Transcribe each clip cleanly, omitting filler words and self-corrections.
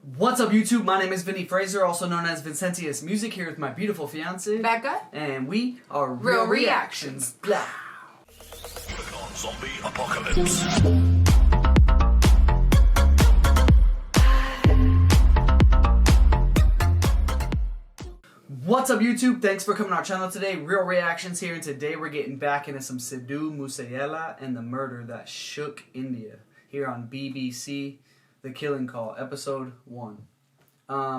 What's up, YouTube? My name is Vinny Fraser, also known as Vincentius Music, here with my beautiful fiance Becca, and we are Real Reactions. Blah. Zombie apocalypse. What's up, YouTube? Thanks for coming to our channel today. Real Reactions here, and today we're getting back into some Sidhu Moosewala and the murder that shook India here on BBC. The Killing Call, episode 1.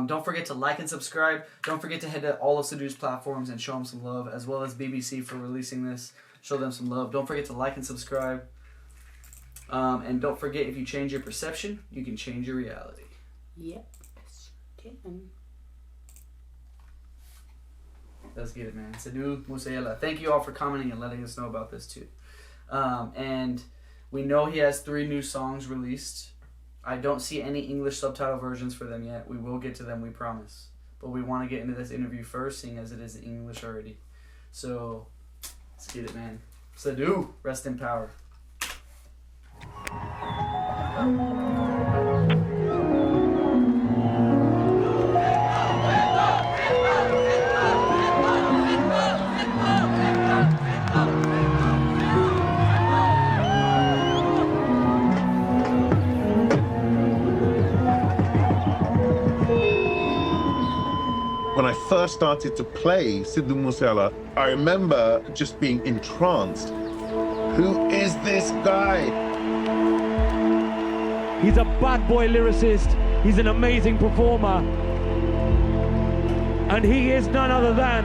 Don't forget to like and subscribe. Don't forget to head to all of Sidhu's platforms and show him some love, as well as BBC for releasing this. Show them some love. Don't forget to like and subscribe. And don't forget, if you change your perception, you can change your reality. Yep. Let's get it, man. Sidhu Moosewala. Thank you all for commenting and letting us know about this too. And we know he has 3 new songs released. I don't see any English subtitle versions for them yet. We will get to them, we promise. But we want to get into this interview first, seeing as it is in English already. So, let's get it, man. Sidhu, rest in power. When I first started to play Sidhu Moosewala, I remember just being entranced. Who is this guy? He's a bad boy lyricist. He's an amazing performer. And he is none other than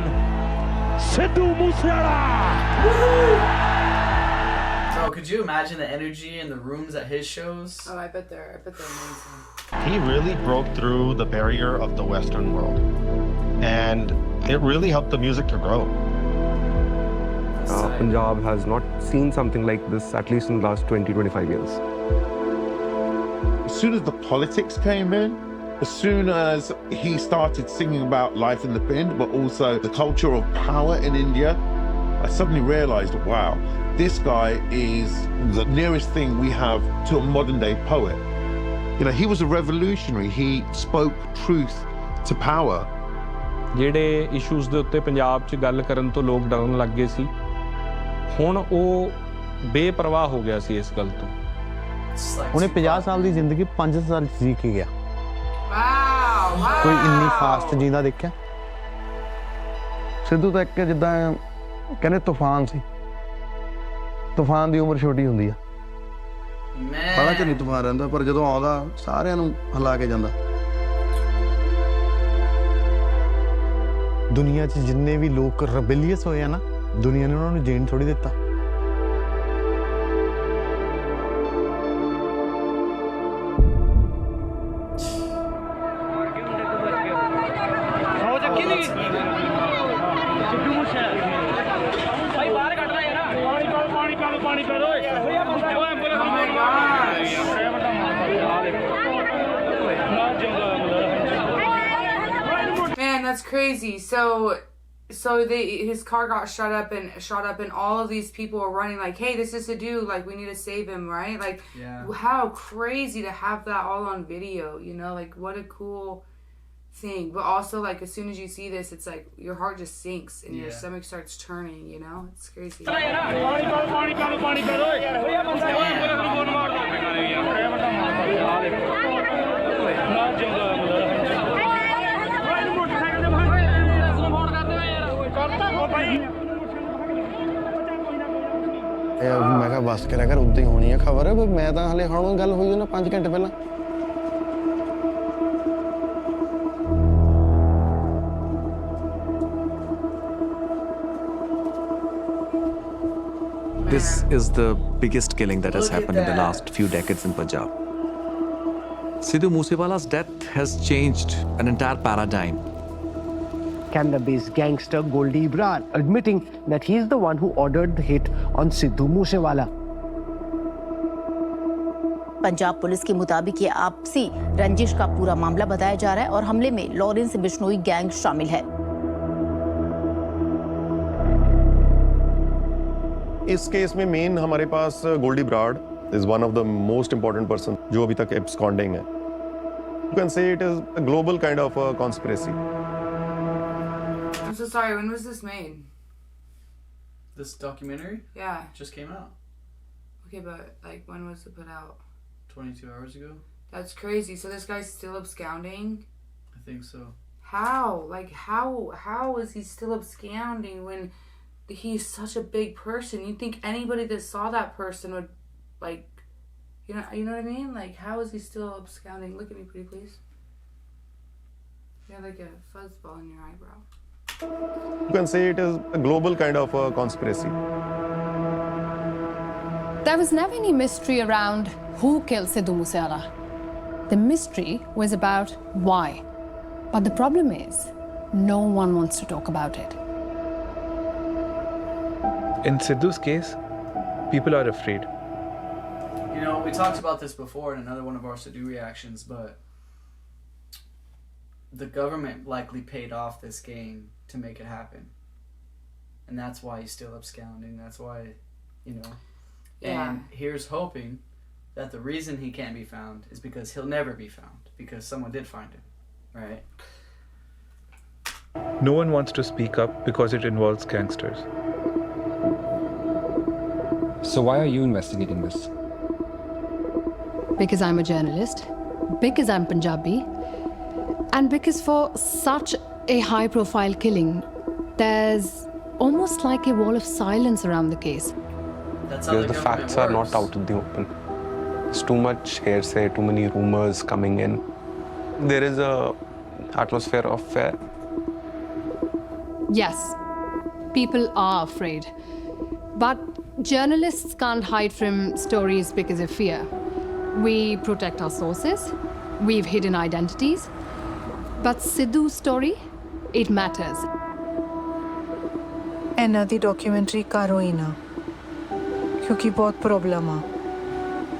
Sidhu Moosewala! So could you imagine the energy in the rooms at his shows? Oh, I bet they're amazing. He really broke through the barrier of the Western world. And it really helped the music to grow. Punjab has not seen something like this, at least in the last 20-25 years. As soon as the politics came in, as soon as he started singing about life in the bin, but also the culture of power in India, I suddenly realized, wow, this guy is the nearest thing we have to a modern day poet. You know, he was a revolutionary. He spoke truth to power. ਜਿਹੜੇ issues ਦੇ ਉੱਤੇ ਪੰਜਾਬ 'ਚ ਗੱਲ ਕਰਨ ਤੋਂ ਲੋਕ ਡਰਨ ਲੱਗ ਗਏ ਸੀ ਹੁਣ ਉਹ ਬੇਪਰਵਾਹ ਹੋ ਗਿਆ ਸੀ ਇਸ ਗੱਲ ਤੋਂ ਉਹਨੇ 50 ਸਾਲ ਦੀ ਜ਼ਿੰਦਗੀ 5 ਸਾਲ ਜੀ ਕੇ ਗਿਆ ਵਾਓ ਕੋਈ ਇੰਨੀ ਫਾਸਟ ਜੀਂਦਾ ਦੇਖਿਆ ਸਿੱਧੂ ਤਾਂ ਇੱਕ ਜਿੱਦਾਂ ਕਹਿੰਦੇ ਤੂਫਾਨ ਸੀ ਤੂਫਾਨ ਦੀ ਉਮਰ ਛੋਟੀ ਹੁੰਦੀ ਆ ਬੜਾ ਚਿਰ ਨਹੀਂ ਤੂਫਾਨ ਰਹਿੰਦਾ ਪਰ ਜਦੋਂ ਆਉਂਦਾ ਸਾਰਿਆਂ ਨੂੰ ਹਿਲਾ ਕੇ ਜਾਂਦਾ ਦੁਨੀਆ 'ਚ ਜਿੰਨੇ ਵੀ ਲੋਕ ਰੈਬੇਲੀਅਸ ਹੋਏ ਆ ਨਾ ਦੁਨੀਆ ਨੇ ਉਹਨਾਂ ਨੂੰ ਜੀਣ ਥੋੜੀ ਦਿੱਤਾ Man, that's crazy. So his car got shot up and all of these people were running like, hey, this is Sidhu, like we need to save him, right? Like, yeah. How crazy to have that all on video, you know? Like, what a cool thing. But also, like, as soon as you see this, it's like your heart just sinks and your stomach starts turning, you know? It's crazy. ਮੈਂ ਕਿਹਾ ਬਸ ਕਰਿਆ ਕਰ ਉੱਦਾਂ ਹੀ ਹੋਣੀ ਹੈ ਖਬਰ ਮੈਂ ਤਾਂ ਹਲੇ ਹੁਣ ਗੱਲ ਹੋਈ ਉਹਨਾਂ 5 ਘੰਟੇ ਪਹਿਲਾਂ This is the biggest killing that has happened in the last few decades in Punjab. Sidhu Moosewala's death has changed an entire paradigm. Canada-based gangster Goldie Ibrar admitting that he is the one who ordered the hit on Sidhu Moosewala. Punjab police के मुताबिक ये आपसी रंजिश का पूरा मामला बताया जा रहा है और हमले में लॉरेंस बिश्नोई गैंग शामिल है। इस केस में मेन हमारे पास Goldy Brar is one of the most important person जो अभी तक एब्सकॉन्डिंग है। You can say it is a global kind of a conspiracy. I'm so sorry, when was this made? This documentary? Yeah. Just came out. Okay, but like when was it put out? 22 hours ago. That's crazy. So this guy's still absconding? I think so. How? Like how is he still absconding when he's such a big person? You'd think anybody that saw that person would, like, you know what I mean? Like, how is he still absconding? Look at me pretty please. You have like a fuzzball in your eyebrow. You can say it is a global kind of a conspiracy. There was never any mystery around who killed Sidhu Moosewala. The mystery was about why. But the problem is, no one wants to talk about it. In Sidhu's case, people are afraid. You know, we talked about this before in another one of our Sidhu reactions, but the government likely paid off this game to make it happen. And that's why he's still absconding. That's why, you know. Yeah. And here's hoping that the reason he can't be found is because he'll never be found. Because someone did find him. Right? No one wants to speak up because it involves gangsters. So why are you investigating this? Because I'm a journalist, because I'm Punjabi, and because for such a high-profile killing, there's almost like a wall of silence around the case. Because the facts are not out in the open. There's too much hearsay, too many rumors coming in. There is a atmosphere of fear. Yes, people are afraid. But journalists can't hide from stories because of fear. We protect our sources. We've hidden identities. But Sidhu's story, it matters. ਇਹਨਾਂ ਦੀ documentary ਕਰੋ ਹੀ ਨਾ ਕਿਉਂਕਿ ਬਹੁਤ problem ਆ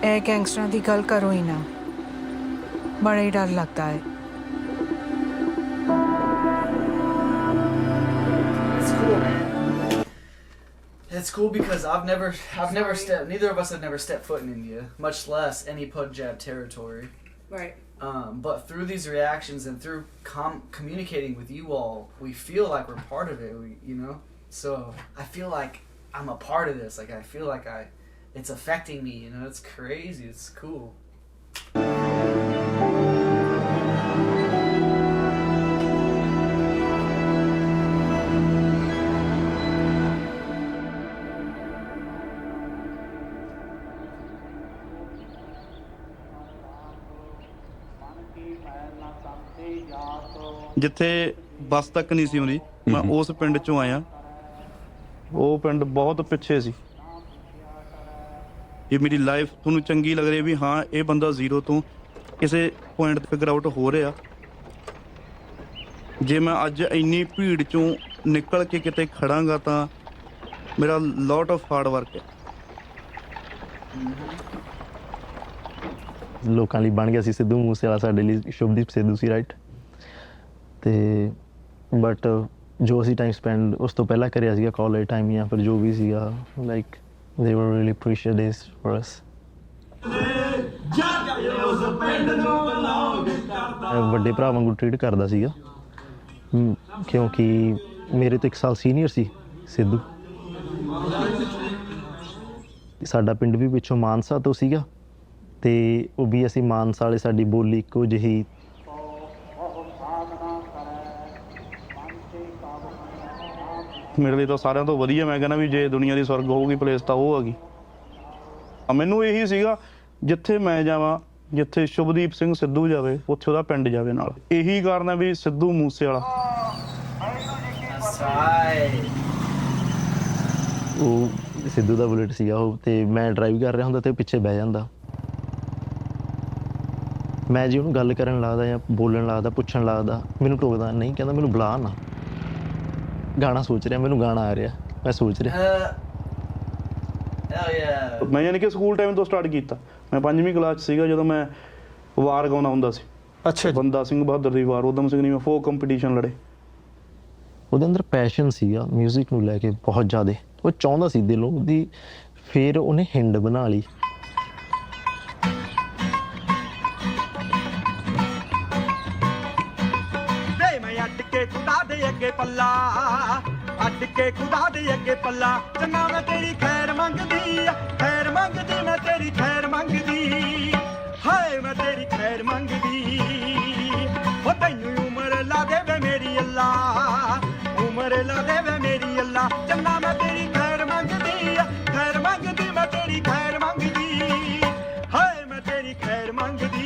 ਇਹ ਗੈਂਗਸਟਰਾਂ ਦੀ ਗੱਲ ਕਰੋ ਹੀ ਨਾ ਬੜਾ ਹੀ ਡਰ ਲੱਗਦਾ ਹੈ It's cool because I've never stepped. Neither of us have never stepped foot in India, much less any Punjab territory. Right. But through these reactions and through communicating with you all, we feel like we're part of it. You know, so I feel like I'm a part of this. Like I feel like it's affecting me. You know, it's crazy. It's cool. ਜਿੱਥੇ ਬੱਸ ਤੱਕ ਨਹੀਂ ਸੀ ਆਉਂਦੀ ਮੈਂ ਉਸ ਪਿੰਡ ਚੋਂ ਆਇਆ ਉਹ ਪਿੰਡ ਬਹੁਤ ਪਿੱਛੇ ਸੀ ਇਹ ਮੇਰੀ ਲਾਈਫ ਤੁਹਾਨੂੰ ਚੰਗੀ ਲੱਗ ਰਹੀ ਵੀ ਹਾਂ ਇਹ ਬੰਦਾ ਜ਼ੀਰੋ ਤੋਂ ਕਿਸੇ ਪੁਆਇੰਟ ਤੇ ਫਿਗਰ ਆਊਟ ਹੋ ਰਿਹਾ ਜੇ ਮੈਂ ਅੱਜ ਇੰਨੀ ਭੀੜ ਚੋਂ ਨਿਕਲ ਕੇ ਕਿਤੇ ਖੜਾਂਗਾ ਤਾਂ ਮੇਰਾ ਲੋਟ ਆਫ ਹਾਰਡ ਵਰਕ ਹੈ ਲੋਕਾਂ ਲਈ ਬਣ ਗਿਆ ਸੀ ਸਿੱਧੂ ਮੂਸੇਵਾਲਾ ਸਾਡੇ ਲਈ ਸ਼ੁਭਦੀਪ ਸਿੱਧੂ ਸੀ ਰਾਈਟ ਤੇ ਬਟ ਜੋ ਅਸੀਂ ਟਾਈਮ ਸਪੈਂਡ ਉਸ ਤੋਂ ਪਹਿਲਾਂ ਕਰਿਆ ਸੀਗਾ ਕਾਲਜ ਟਾਈਮ ਜਾਂ ਫਿਰ ਜੋ ਵੀ ਸੀਗਾ like they were really precious days for us ਵੱਡੇ ਭਰਾ ਵਾਂਗੂ ਟ੍ਰੀਟ ਕਰਦਾ ਸੀਗਾ ਕਿਉਂਕਿ ਮੇਰੇ ਤੋਂ 1 ਸਾਲ ਸੀਨੀਅਰ ਸੀ ਸਿੱਧੂ ਸਾਡਾ ਪਿੰਡ ਵੀ ਪਿੱਛੋਂ ਮਾਨਸਾ ਤੋਂ ਸੀਗਾ ਤੇ ਉਹ ਵੀ ਅਸੀਂ ਮਾਨਸਾ ਵਾਲੇ ਸਾਡੀ ਬੋਲੀ ਇੱਕੋ ਜਿਹੀ ਮੇਰੇ ਲਈ ਤਾਂ ਸਾਰਿਆਂ ਤੋਂ ਵਧੀਆ ਮੈਂ ਕਹਿੰਦਾ ਵੀ ਜੇ ਦੁਨੀਆ ਦੀ ਸਵਰਗ ਹੋਊਗੀ ਪਲੇਸ ਤਾਂ ਉਹ ਹੈਗੀ ਮੈਨੂੰ ਇਹੀ ਸੀਗਾ ਜਿੱਥੇ ਮੈਂ ਜਾਵਾਂ ਜਿੱਥੇ ਸ਼ੁਭਦੀਪ ਸਿੰਘ ਸਿੱਧੂ ਜਾਵੇ ਉੱਥੇ ਉਹਦਾ ਪਿੰਡ ਜਾਵੇ ਨਾਲ ਇਹੀ ਕਾਰਨ ਹੈ ਵੀ ਸਿੱਧੂ ਮੂਸੇਵਾਲਾ ਉਹ ਸਿੱਧੂ ਦਾ ਬੁਲਟ ਸੀਗਾ ਉਹ ਤੇ ਮੈਂ ਡਰਾਈਵ ਕਰ ਰਿਹਾ ਹੁੰਦਾ ਤੇ ਪਿੱਛੇ ਬਹਿ ਜਾਂਦਾ ਮੈਂ ਜੀ ਉਹਨੂੰ ਗੱਲ ਕਰਨ ਲੱਗਦਾ ਜਾਂ ਬੋਲਣ ਲੱਗਦਾ ਪੁੱਛਣ ਲੱਗਦਾ ਮੈਨੂੰ ਟੋਕਦਾ ਨਹੀਂ ਕਹਿੰਦਾ ਮੈਨੂੰ ਬੁਲਾ ਨਾ ਗਾਣਾ ਸੋਚ ਰਿਹਾ ਮੈਨੂੰ ਗਾਣਾ ਆ ਰਿਹਾ ਮੈਂ ਸੋਚ ਰਿਹਾ ਮੈਂ ਯਾਨੀ ਕਿ ਸਕੂਲ ਟਾਈਮ ਤੋਂ ਸਟਾਰਟ ਕੀਤਾ ਮੈਂ 5ਵੀਂ ਕਲਾਸ 'ਚ ਸੀਗਾ ਜਦੋਂ ਮੈਂ ਵਾਰ ਗਾਉਂਦਾ ਹੁੰਦਾ ਸੀ ਅੱਛਾ ਬੰਦਾ ਸਿੰਘ ਬਹਾਦਰ ਦੀ ਵਾਰ ਉਦਮ ਸਿੰਘ ਨੇ ਮੈਂ ਫੋਕ ਕੰਪੀਟੀਸ਼ਨ ਲੜੇ ਉਹਦੇ ਅੰਦਰ ਪੈਸ਼ਨ ਸੀਗਾ ਮਿਊਜ਼ਿਕ ਨੂੰ ਲੈ ਕੇ ਬਹੁਤ ਜ਼ਿਆਦਾ ਉਹ ਚਾਹੁੰਦਾ ਸੀ ਦਿਲੋਂ ਉਹਦੀ ਫਿਰ ਉਹਨੇ ਹਿੰਡ ਬਣਾ ਲਈ ਕੇ ਖੁਦਾ ਦੇ ਅੱਗੇ ਪੱਲਾ ਅੱਡ ਕੇ ਖੁਦਾ ਦੇ ਅੱਗੇ ਪੱਲਾ ਚੰਗਾ ਮੈਂ ਤੇਰੀ ਖੈਰ ਮੰਗਦੀ ਆ ਖੈਰ ਮੰਗਦੀ ਮੈਂ ਤੇਰੀ ਖੈਰ ਮੰਗਦੀ ਹਾਏ ਮੈਂ ਤੇਰੀ ਖੈਰ ਮੰਗਦੀ ਹੋ ਤੈਨੂੰ ਉਮਰ ਲਾ ਦੇਵੇ ਮੇਰੀ ਅੱਲਾ ਉਮਰ ਲਾ ਦੇਵੇ ਮੇਰੀ ਅੱਲਾ ਚੰਗਾ ਮੈਂ ਤੇਰੀ ਖੈਰ ਮੰਗਦੀ ਆ ਖੈਰ ਮੰਗਦੀ ਮੈਂ ਤੇਰੀ ਖੈਰ ਮੰਗਦੀ ਹਾਏ ਮੈਂ ਤੇਰੀ ਖੈਰ ਮੰਗਦੀ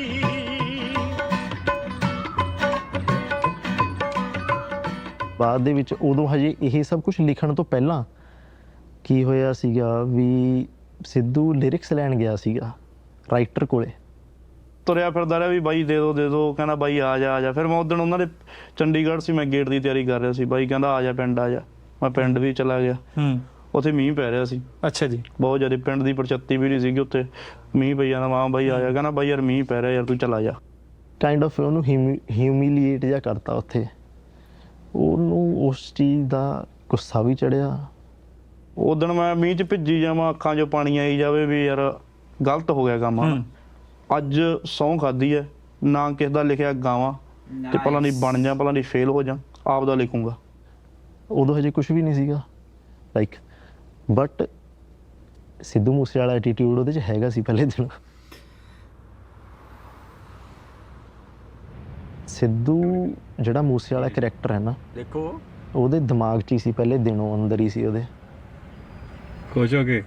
ਬਾਅਦ ਦੇ ਵਿੱਚ ਉਦੋਂ ਹਜੇ ਇਹ ਸਭ ਕੁਝ ਲਿਖਣ ਤੋਂ ਪਹਿਲਾਂ ਕੀ ਹੋਇਆ ਸੀਗਾ ਵੀ ਸਿੱਧੂ ਲਿਰਿਕਸ ਲੈਣ ਗਿਆ ਸੀਗਾ ਰਾਈਟਰ ਕੋਲੇ ਤੁਰਿਆ ਫਿਰਦਾ ਰਿਹਾ ਵੀ ਬਾਈ ਦੇ ਦਿਓ ਕਹਿੰਦਾ ਬਾਈ ਆ ਜਾ ਫਿਰ ਮੈਂ ਉਦੋਂ ਉਹਨਾਂ ਦੇ ਚੰਡੀਗੜ੍ਹ ਸੀ ਮੈਂ ਗੇਟ ਦੀ ਤਿਆਰੀ ਕਰ ਰਿਹਾ ਸੀ ਬਾਈ ਕਹਿੰਦਾ ਆ ਜਾ ਪਿੰਡ ਆ ਜਾ ਮੈਂ ਪਿੰਡ ਵੀ ਚਲਾ ਗਿਆ ਉੱਥੇ ਮੀਂਹ ਪੈ ਰਿਹਾ ਸੀ ਅੱਛਾ ਜੀ ਬਹੁਤ ਜ਼ਿਆਦਾ ਪਿੰਡ ਦੀ ਪ੍ਰਚੱਤੀ ਵੀ ਨਹੀਂ ਸੀਗੀ ਉੱਥੇ ਮੀਂਹ ਪਈ ਜਾਂਦਾ ਮਾਂ ਬਾਈ ਆ ਜਾ ਕਹਿੰਦਾ ਬਾਈ ਯਾਰ ਮੀਂਹ ਪੈ ਰਿਹਾ ਯਾਰ ਤੂੰ ਚਲਾ ਜਾ ਕਾਈਂਡ ਆਫ ਉਹਨੂੰ ਹਿਊਮਿਲੀਏਟ ਜਿਹਾ ਕਰਤਾ ਉੱਥੇ ਉਹਨੂੰ ਉਸ ਚੀਜ਼ ਦਾ ਗੁੱਸਾ ਵੀ ਚੜਿਆ ਉਦੋਂ ਮੈਂ ਮੀਂਹ 'ਚ ਭਿੱਜੀ ਜਾਵਾਂ ਅੱਖਾਂ 'ਚੋਂ ਪਾਣੀ ਆਈ ਜਾਵੇ ਵੀ ਯਾਰ ਗਲਤ ਹੋ ਗਿਆ ਕੰਮ ਅੱਜ ਸਹੁੰ ਖਾਧੀ ਹੈ ਨਾ ਕਿਸੇ ਦਾ ਲਿਖਿਆ ਗਾਵਾਂ ਤੇ ਭਲਾ ਨਹੀਂ ਬਣ ਜਾ ਭਲਾ ਨਹੀਂ ਫੇਲ ਹੋ ਜਾ ਆਪ ਦਾ ਲਿਖੂੰਗਾ ਉਦੋਂ ਹਜੇ ਕੁਝ ਵੀ ਨਹੀਂ ਸੀਗਾ ਲਾਈਕ ਬਟ ਸਿੱਧੂ ਮੂਸੇ ਵਾਲਾ ਐਟੀਟਿਊਡ ਉਹਦੇ 'ਚ ਹੈਗਾ ਸੀ ਪਹਿਲੇ ਦਿਨ ਸਿੱਧੂ ਜਿਹੜਾ ਮੂਸੇ ਵਾਲਾ ਕਰੈਕਟਰ ਹੈ ਨਾ ਦੇਖੋ ਉਹਦੇ ਦਿਮਾਗ 'ਚ ਹੀ ਸੀ ਪਹਿਲੇ ਦਿਨੋਂ ਅੰਦਰ ਹੀ ਸੀ ਉਹਦੇ ਖੁਸ਼ ਹੋ ਗਏ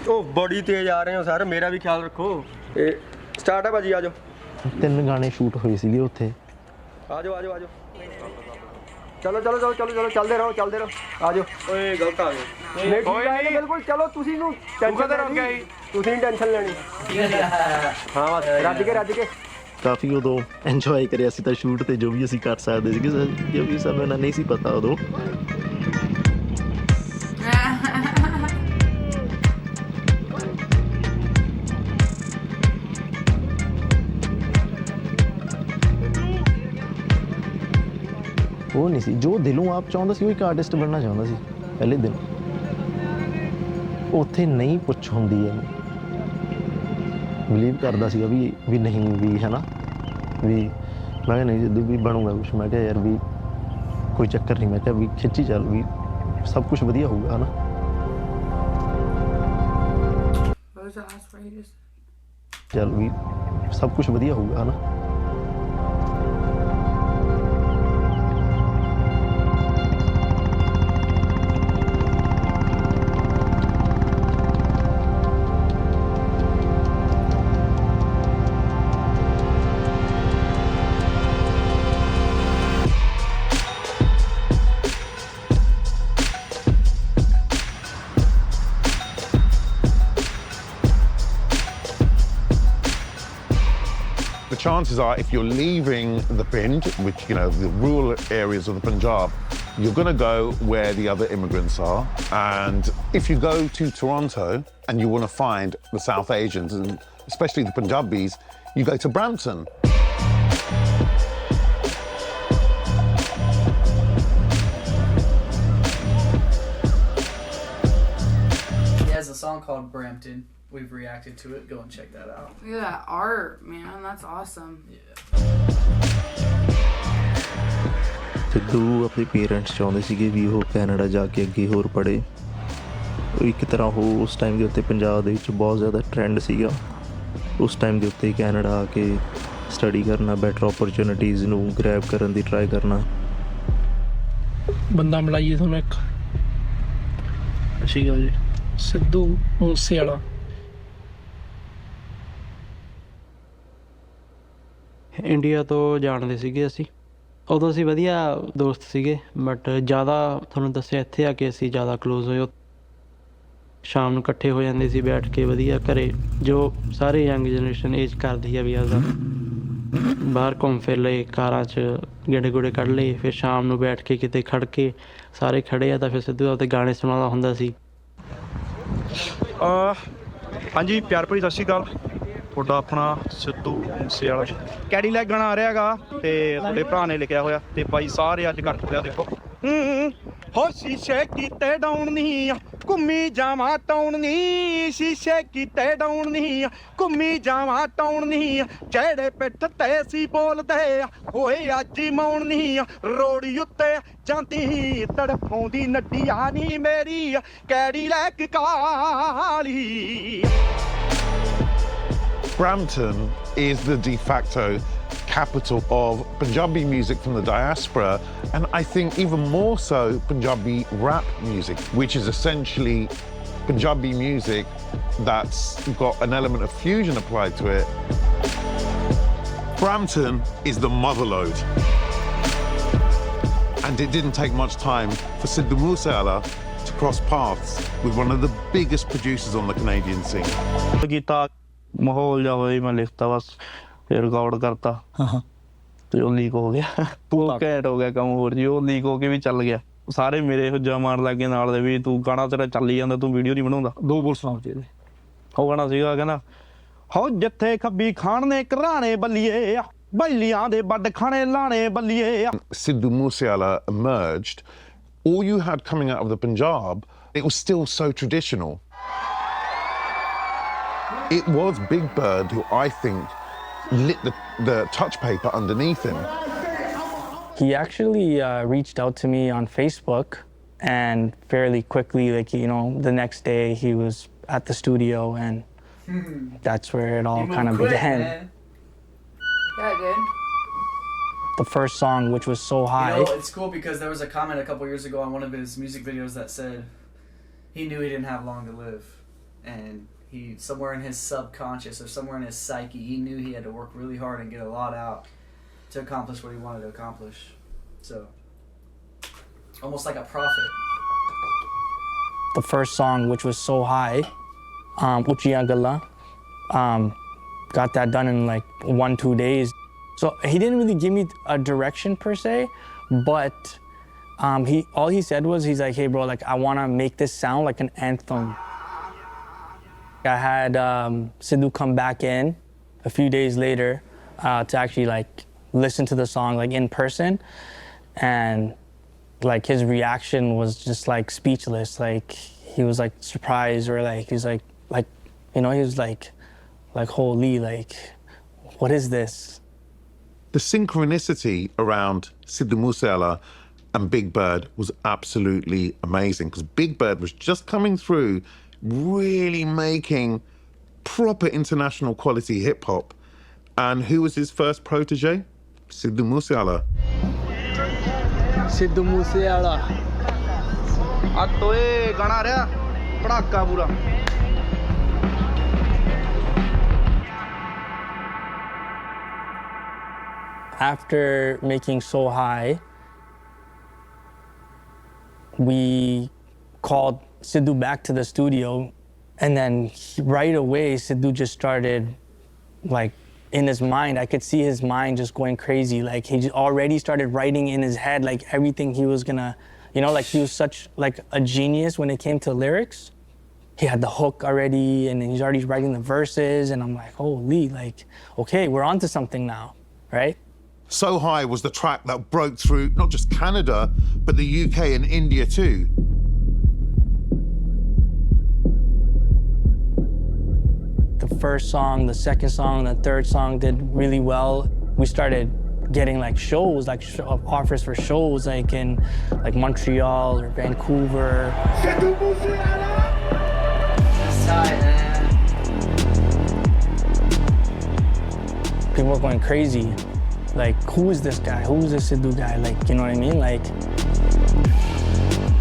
ਉਹ ਬੜੀ ਤੇਜ਼ ਆ ਰਹੇ ਹੋ ਸਰ ਮੇਰਾ ਵੀ ਖਿਆਲ ਰੱਖੋ ਇਹ ਸਟਾਰਟ ਹੈ ਭਾਜੀ ਆ ਜਾਓ 3 ਗਾਣੇ ਸ਼ੂਟ ਹੋਏ ਸੀਗੇ ਉੱਥੇ ਆ ਜਾਓ ਚਲੋ ਚੱਲਦੇ ਰਹੋ ਆ ਜਾਓ ਓਏ ਗਲਤ ਆ ਗਏ ਨਹੀਂ ਠੀਕ ਹੈ ਬਿਲਕੁਲ ਚਲੋ ਤੁਸੀਂ ਨੂੰ ਤੁਸੀਂ ਟੈਨਸ਼ਨ ਲੈਣੀ ਹਾਂ ਬਸ ਰੱਜ ਕੇ ਕਾਫੀ ਉਦੋਂ ਇੰਜੋਏ ਕਰਿਆ ਸੀ ਤਾਂ ਸ਼ੂਟ ਤੇ ਜੋ ਵੀ ਅਸੀਂ ਕਰ ਸਕਦੇ ਸੀਗੇ ਕਿਉਂਕਿ ਸਾਨੂੰ ਨਹੀਂ ਸੀ ਪਤਾ ਉਦੋਂ ਉਹ ਨਹੀਂ ਸੀ ਜੋ ਦਿਲੋਂ ਆਪ ਚਾਹੁੰਦਾ ਸੀ ਉਹ ਇੱਕ ਆਰਟਿਸਟ ਬਣਨਾ ਚਾਹੁੰਦਾ ਸੀ ਪਹਿਲੇ ਦਿਨ ਉੱਥੇ ਨਹੀਂ ਪੁੱਛ ਹੁੰਦੀ ਇਹਨੂੰ ਬਿਲੀਵ ਕਰਦਾ ਸੀਗਾ ਵੀ ਨਹੀਂ ਵੀ ਹੈ ਨਾ ਵੀ ਮੈਂ ਕਿਹਾ ਨਹੀਂ ਸਿੱਧੂ ਵੀ ਬਣੂਗਾ ਕੁਛ ਮੈਂ ਕਿਹਾ ਯਾਰ ਵੀ ਕੋਈ ਚੱਕਰ ਨਹੀਂ ਮੈਂ ਕਿਹਾ ਵੀ ਖਿੱਚੀ ਚੱਲ ਵੀ ਸਭ ਕੁਛ ਵਧੀਆ ਹੋਊਗਾ ਹੈ ਨਾ ਚੱਲ ਵੀ ਸਭ ਕੁਛ ਵਧੀਆ ਹੋਊਗਾ ਹੈ ਨਾ Chances are, if you're leaving the Pind, which, you know, the rural areas of the Punjab, you're going to go where the other immigrants are. And if you go to Toronto and you want to find the South Asians, and especially the Punjabis, you go to Brampton. He has a song called Brampton. We've reacted to it. Go and check that out. Look at that art, man. That's awesome. Yeah. Sidhu ਆਪਣੇ parents ਚਾਹੁੰਦੇ ਸੀਗੇ ਵੀ ਉਹ Canada ਜਾ ਕੇ ਅੱਗੇ ਹੋਰ ਪੜ੍ਹੇ ਇੱਕ ਤਰ੍ਹਾਂ ਉਹ ਉਸ ਟਾਈਮ ਦੇ ਉੱਤੇ ਪੰਜਾਬ ਦੇ ਵਿੱਚ ਬਹੁਤ ਜ਼ਿਆਦਾ ਟ੍ਰੈਂਡ ਸੀਗਾ ਉਸ ਟਾਈਮ ਦੇ ਉੱਤੇ ਕੈਨੇਡਾ ਆ ਕੇ ਸਟੱਡੀ ਕਰਨਾ ਬੈਟਰ ਓਪਰਚੁਨਿਟੀਜ਼ ਨੂੰ ਗ੍ਰੈਬ ਕਰਨ ਦੀ ਟਰਾਈ ਕਰਨਾ ਬੰਦਾ ਮਿਲਾਈਏ ਤੁਹਾਨੂੰ ਇੱਕ ਅੱਛੀ ਗੱਲ ਜੀ ਸਿੱਧੂ ਮੂਸੇ ਵਾਲਾ ਇੰਡੀਆ ਤੋਂ ਜਾਣਦੇ ਸੀਗੇ ਅਸੀਂ ਉਦੋਂ ਅਸੀਂ ਵਧੀਆ ਦੋਸਤ ਸੀਗੇ ਬਟ ਜ਼ਿਆਦਾ ਤੁਹਾਨੂੰ ਦੱਸਿਆ ਇੱਥੇ ਆ ਕੇ ਅਸੀਂ ਜ਼ਿਆਦਾ ਕਲੋਜ਼ ਹੋਏ ਸ਼ਾਮ ਨੂੰ ਇਕੱਠੇ ਹੋ ਜਾਂਦੇ ਸੀ ਬੈਠ ਕੇ ਵਧੀਆ ਘਰੇ ਜੋ ਸਾਰੇ ਯੰਗ ਜਨਰੇਸ਼ਨ ਏਜ ਕਰਦੀ ਆ ਵੀ ਆਪਦਾ ਬਾਹਰ ਘੁੰਮ ਫਿਰ ਲਏ ਕਾਰਾਂ 'ਚ ਗੇੜੇ ਗੂੜੇ ਕੱਢ ਲਏ ਫਿਰ ਸ਼ਾਮ ਨੂੰ ਬੈਠ ਕੇ ਕਿਤੇ ਖੜ੍ਹ ਕੇ ਸਾਰੇ ਖੜ੍ਹੇ ਆ ਤਾਂ ਫਿਰ ਸਿੱਧੂ ਆਪਦੇ ਗਾਣੇ ਸੁਣਾਉਂਦਾ ਹੁੰਦਾ ਸੀ ਹਾਂਜੀ ਪਿਆਰ ਭਰੀ ਸਤਿ ਸ਼੍ਰੀ ਅਕਾਲ ਤੁਹਾਡਾ ਆਪਣਾ ਸਿੱਧੂ ਮੂਸੇ ਵਾਲਾ ਕੈਡੀਲੈਕ ਗਾਣਾ ਆ ਰਿਹਾ ਹੈਗਾ ਤੇ ਤੁਹਾਡੇ ਭਰਾ ਨੇ ਲਿਖਿਆ ਹੋਇਆ ਤੇ ਬਾਈ ਸਾਰੇ ਅੱਜ ਇਕੱਠ ਹੋਇਆ ਦੇਖੋ ਹੋ ਸ਼ੀਸ਼ੇ ਕੀਤੇ ਡਾਊਨ ਨਹੀਂ ਘੁੰਮੀ ਜਾਵਾਂ ਟਾਉਣ ਨੀ ਸ਼ੀਸ਼ੇ ਕੀਤੇ ਡਾਉਣ ਨੀ ਘੁੰਮੀ ਜਾਵਾਂ ਟਾਉਣ ਨੀ ਜਿਹੜੇ ਪਿੱਠ ਤੇ ਸੀ ਬੋਲਦੇ ਓਏ ਅੱਜ ਹੀ ਮੌਣ ਨੀ ਰੋੜੀ ਉੱਤੇ ਜਾਂਦੀ ਤੜਫਾਉਂਦੀ ਨੱਡੀਆਂ ਨੀ ਮੇਰੀ ਕੈੜੀ ਲੈ ਕੇ ਕਾਲੀ Brampton is the de facto capital of Punjabi music from the diaspora, and I think even more so Punjabi rap music, which is essentially Punjabi music that's got an element of fusion applied to it. Brampton is the motherlode. And it didn't take much time for Sidhu Moosewala to cross paths with one of the biggest producers on the Canadian scene. ਮਾਹੌਲ ਜਾ ਹੋਇਆ ਮੈਂ ਲਿਖਤਾ ਬਸ ਫਿਰ record ਕਰਤਾ ਤੇ ਉਹ leak ਹੋ ਗਿਆ ਉਹ ਘੈਂਟ ਹੋ ਗਿਆ ਕੰਮ ਹੋਰ ਜੀ ਉਹ ਲੀਕ ਹੋ ਕੇ ਵੀ ਚੱਲ ਗਿਆ ਸਾਰੇ ਮੇਰੇ ਹੁੱਜਾ ਮਾਰਨ ਲੱਗੇ ਨਾਲ ਦੇ ਵੀ ਤੂੰ ਗਾਣਾ ਤੇਰਾ ਚੱਲੀ ਜਾਂਦਾ ਤੂੰ ਵੀਡੀਓ ਨਹੀਂ ਬਣਾਉਂਦਾ ਦੋ ਬੋਲ ਸੁਣਾਓ ਜੀ ਉਹ ਗਾਣਾ ਸੀਗਾ ਕਹਿੰਦਾ ਹੋ ਜਿੱਥੇ ਖੱਬੀ ਖਾਣ ਨੇ ਘਰਾਣੇ ਬੱਲੀਏ ਬੈਲੀਆਂ ਦੇ ਵੱਡ ਖਾਣੇ ਲਾਣੇ ਬੱਲੀਏ Sidhu Moosewala emerged, all you had coming out of the Punjab, it was still so traditional. It was Big Bird who I think lit the touch paper underneath him. He actually reached out to me on Facebook, and fairly quickly, like, you know, the next day he was at the studio, and that's where it all kind of began. Yeah, it did. The first song, which was So High. You know, it's cool because there was a comment a couple years ago on one of his music videos that said he knew he didn't have long to live, and he, somewhere in his subconscious or somewhere in his psyche, he knew he had to work really hard and get a lot out to accomplish what he wanted to accomplish. So, almost like a prophet. The first song, which was So High, Uchiya Galla, got that done in like 1-2 days. So he didn't really give me a direction per se, but all he said was, he's like, hey bro, like I want to make this sound like an anthem. I had Sidhu come back in a few days later to actually like listen to the song like in person, and like his reaction was just like speechless. Like he was like surprised, or like he's like you know, he was like holy, like what is this? The synchronicity around Sidhu Moosewala and Big Bird was absolutely amazing, because Big Bird was just coming through, really making proper international quality hip hop. And who was his first protege? Sidhu Moosewala. Sidhu Moosewala. Attoe gana ਰਿਹਾ ਪੜਾਕਾ ਪੂਰਾ After making So High, we called Sidhu back to the studio, and then right away Sidhu just started, like, in his mind, I could see his mind just going crazy. Like he already started writing in his head like everything he was gonna, you know, like he was such like a genius when it came to lyrics. He had the hook already, and he's already writing the verses, and I'm like, holy, like, okay, we're onto something now, right? So High was the track that broke through not just Canada, but the UK and India too. The first song, the second song, the third song did really well. We started getting like shows, like offers for shows, like in like Montreal or Vancouver. People were going crazy. Like, who is this guy? Who is this Sidhu guy? Like, you know what I mean? Like,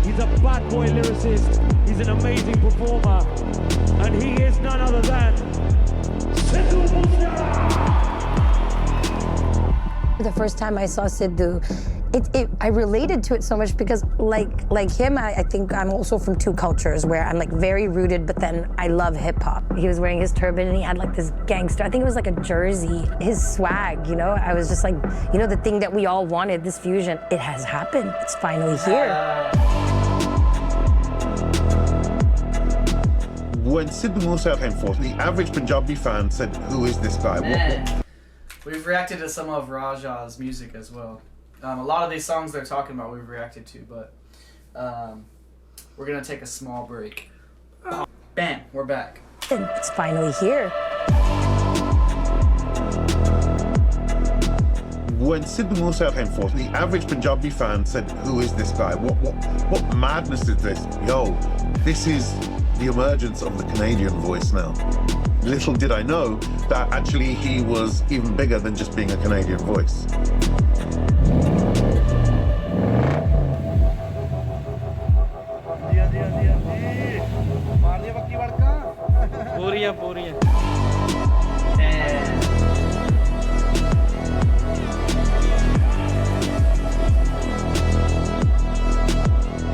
he's a bad boy lyricist. He's an amazing performer, and he is none other than Sidhu Moosewala. The first time I saw Sidhu, I related to it so much because like him, I think I'm also from two cultures where I'm like very rooted, but then I love hip hop. He was wearing his turban and he had like this gangster, I think it was like a jersey, his swag, you know? I was just like, you know, the thing that we all wanted, this fusion, it has happened. It's finally here. When Sidhu Moosewala came forth, the average Punjabi fan said, who is this guy? We've reacted to some of Raja's music as well. A lot of these songs they're talking about we've reacted to, but We're gonna take a small break. Bam, we're back. It's finally here. When Sidhu Moosewala came forth, the average Punjabi fan said, "Who is this guy? What madness is this? Yo, this is the emergence of the Canadian voice now." Little did I know that actually he was even bigger than just being a Canadian voice.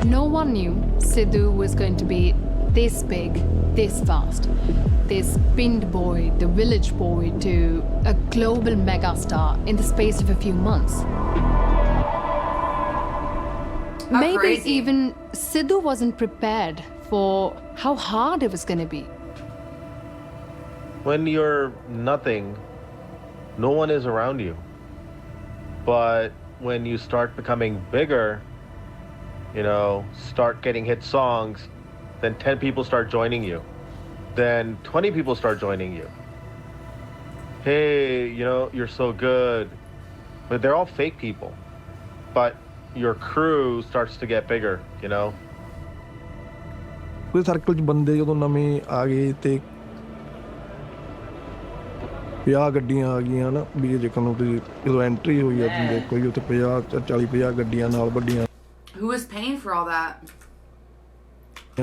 No one knew Sidhu was going to be this big, this fast. This pinned boy, the village boy, to a global megastar in the space of a few months. Maybe crazy. even Sidhu wasn't prepared for how hard it was going to be. When you're nothing, no one is around you. But when you start becoming bigger, you know, start getting hit songs, then 10 people start joining you. Then 20 people start joining you. Hey, you know, you're so good. But they're all fake people. But your crew starts to get bigger, you know? ਕੋਈ circle 'ਚ ਬੰਦੇ ਜਦੋਂ ਨਵੇਂ ਆ ਗਏ ਤੇ 50 ਗੱਡੀਆਂ ਆ ਗਈਆਂ ਨਾ ਵੀ ਜੇਕਰ ਨੂੰ ਤੁਸੀਂ ਜਦੋਂ ਐਂਟਰੀ ਹੋਈ ਆ ਤੁਸੀਂ ਦੇਖੋ ਜੀ ਉੱਥੇ 40-50 ਗੱਡੀਆਂ ਨਾਲ ਵੱਡੀਆਂ Who was paying for all that?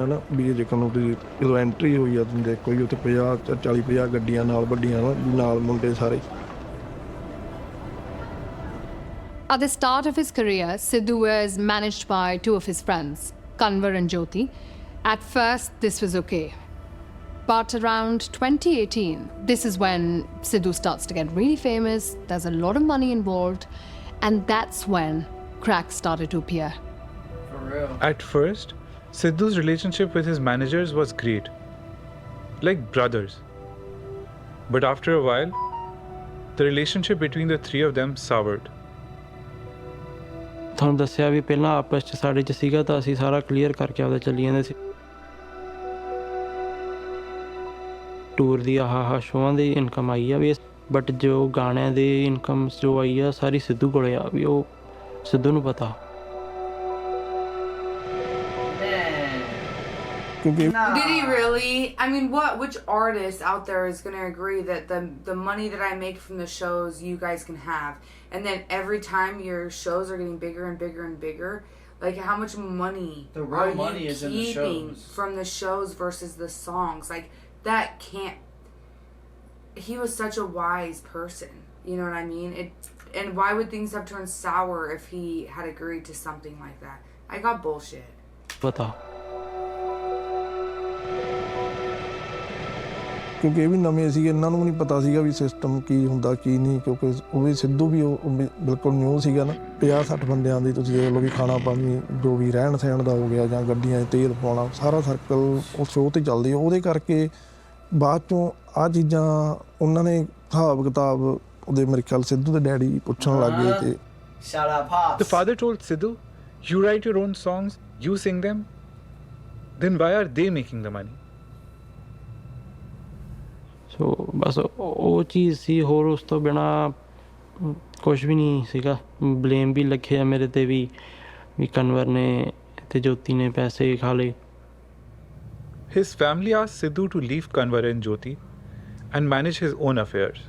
ਨਾ ਵੀ ਜੇਕਰ ਨੂੰ ਤੁਸੀਂ ਜਦੋਂ ਐਂਟਰੀ ਹੋਈ ਆ ਤੁਸੀਂ ਦੇਖੋ ਜੀ ਉੱਥੇ 40-50 ਗੱਡੀਆਂ ਨਾਲ ਵੱਡੀਆਂ ਨਾਲ ਮੁੰਡੇ ਸਾਰੇ At the start of his career, Sidhu was managed by two of his friends, Kanwar and Jyoti. At first, this was okay. But around 2018, this is when Sidhu starts to get really famous, there's a lot of money involved, and that's when cracks started to appear. For real. At first, Sidhu's relationship with his managers was great, like brothers. But after a while, the relationship between the three of them soured. ਤੁਹਾਨੂੰ ਦੱਸਿਆ ਵੀ ਪਹਿਲਾਂ ਆਪਸ 'ਚ ਸਾਡੇ 'ਚ ਸੀਗਾ ਤਾਂ ਅਸੀਂ ਸਾਰਾ ਕਲੀਅਰ ਕਰਕੇ ਆਪਦਾ ਚੱਲੀ ਜਾਂਦੇ ਸੀ ਟੂਰ ਦੀ ਆਹ ਸ਼ੋਆਂ ਦੀ ਇਨਕਮ ਆਈ ਆ ਵੀ ਬਟ ਜੋ ਗਾਣਿਆਂ ਦੀ ਇਨਕਮ ਜੋ ਆਈ ਆ ਸਾਰੀ ਸਿੱਧੂ ਕੋਲੇ ਆ ਵੀ ਉਹ ਸਿੱਧੂ ਨੂੰ ਪਤਾ Did he really? I mean, which artist out there is going to agree that the money that I make from the shows you guys can have, and then every time your shows are getting bigger and bigger and bigger, like how much money the real are money you is in the keeping shows. from the shows versus the songs? Like that can't. He was such a wise person, you know what I mean? And why would things have turned sour if he had agreed to something like that? I got bullshit. ਪਤਾ ਕਿਉਂਕਿ ਇਹ ਵੀ ਨਵੇਂ ਸੀ ਇਹਨਾਂ ਨੂੰ ਵੀ ਨਹੀਂ ਪਤਾ ਸੀਗਾ ਵੀ system ਕੀ ਹੁੰਦਾ ਕੀ ਨਹੀਂ ਕਿਉਂਕਿ ਉਹ ਵੀ ਸਿੱਧੂ ਵੀ ਉਹ ਬਿਲਕੁਲ ਨਿਊ ਸੀਗਾ ਨਾ 50-60 ਬੰਦਿਆਂ ਦੀ ਤੁਸੀਂ ਦੇਖ ਲਓ ਵੀ ਖਾਣਾ ਪਾਣੀ ਜੋ ਵੀ ਰਹਿਣ ਸਹਿਣ ਦਾ ਹੋ ਗਿਆ ਜਾਂ ਗੱਡੀਆਂ 'ਚ ਤੇਲ ਪਾਉਣਾ ਸਾਰਾ ਸਰਕਲ ਉਹ ਸ਼ੋਅ 'ਤੇ ਚੱਲਦੀ ਉਹਦੇ ਕਰਕੇ ਬਾਅਦ 'ਚੋਂ ਆਹ ਚੀਜ਼ਾਂ ਉਹਨਾਂ ਨੇ ਹਿਸਾਬ ਕਿਤਾਬ ਉਹਦੇ ਮੇਰੇ ਖਿਆਲ ਸਿੱਧੂ ਦੇ ਡੈਡੀ ਪੁੱਛਣ ਲੱਗ ਗਏ ਤੇ Shout out Pops. The father told Sidhu, you write your own songs, you sing them, then why are they making the money? ਸੋ ਬਸ ਉਹ ਚੀਜ਼ ਸੀ ਹੋਰ ਉਸ ਤੋਂ ਬਿਨਾ ਕੁਛ ਵੀ ਨਹੀਂ ਸੀਗਾ ਬਲੇਮ ਵੀ ਲੱਗਿਆ ਮੇਰੇ 'ਤੇ ਵੀ ਕਨਵਰ ਨੇ ਅਤੇ ਜੋਤੀ ਨੇ ਪੈਸੇ ਖਾ ਲਏ His family asked Sidhu to leave Kanwar and Jyoti and manage his own affairs.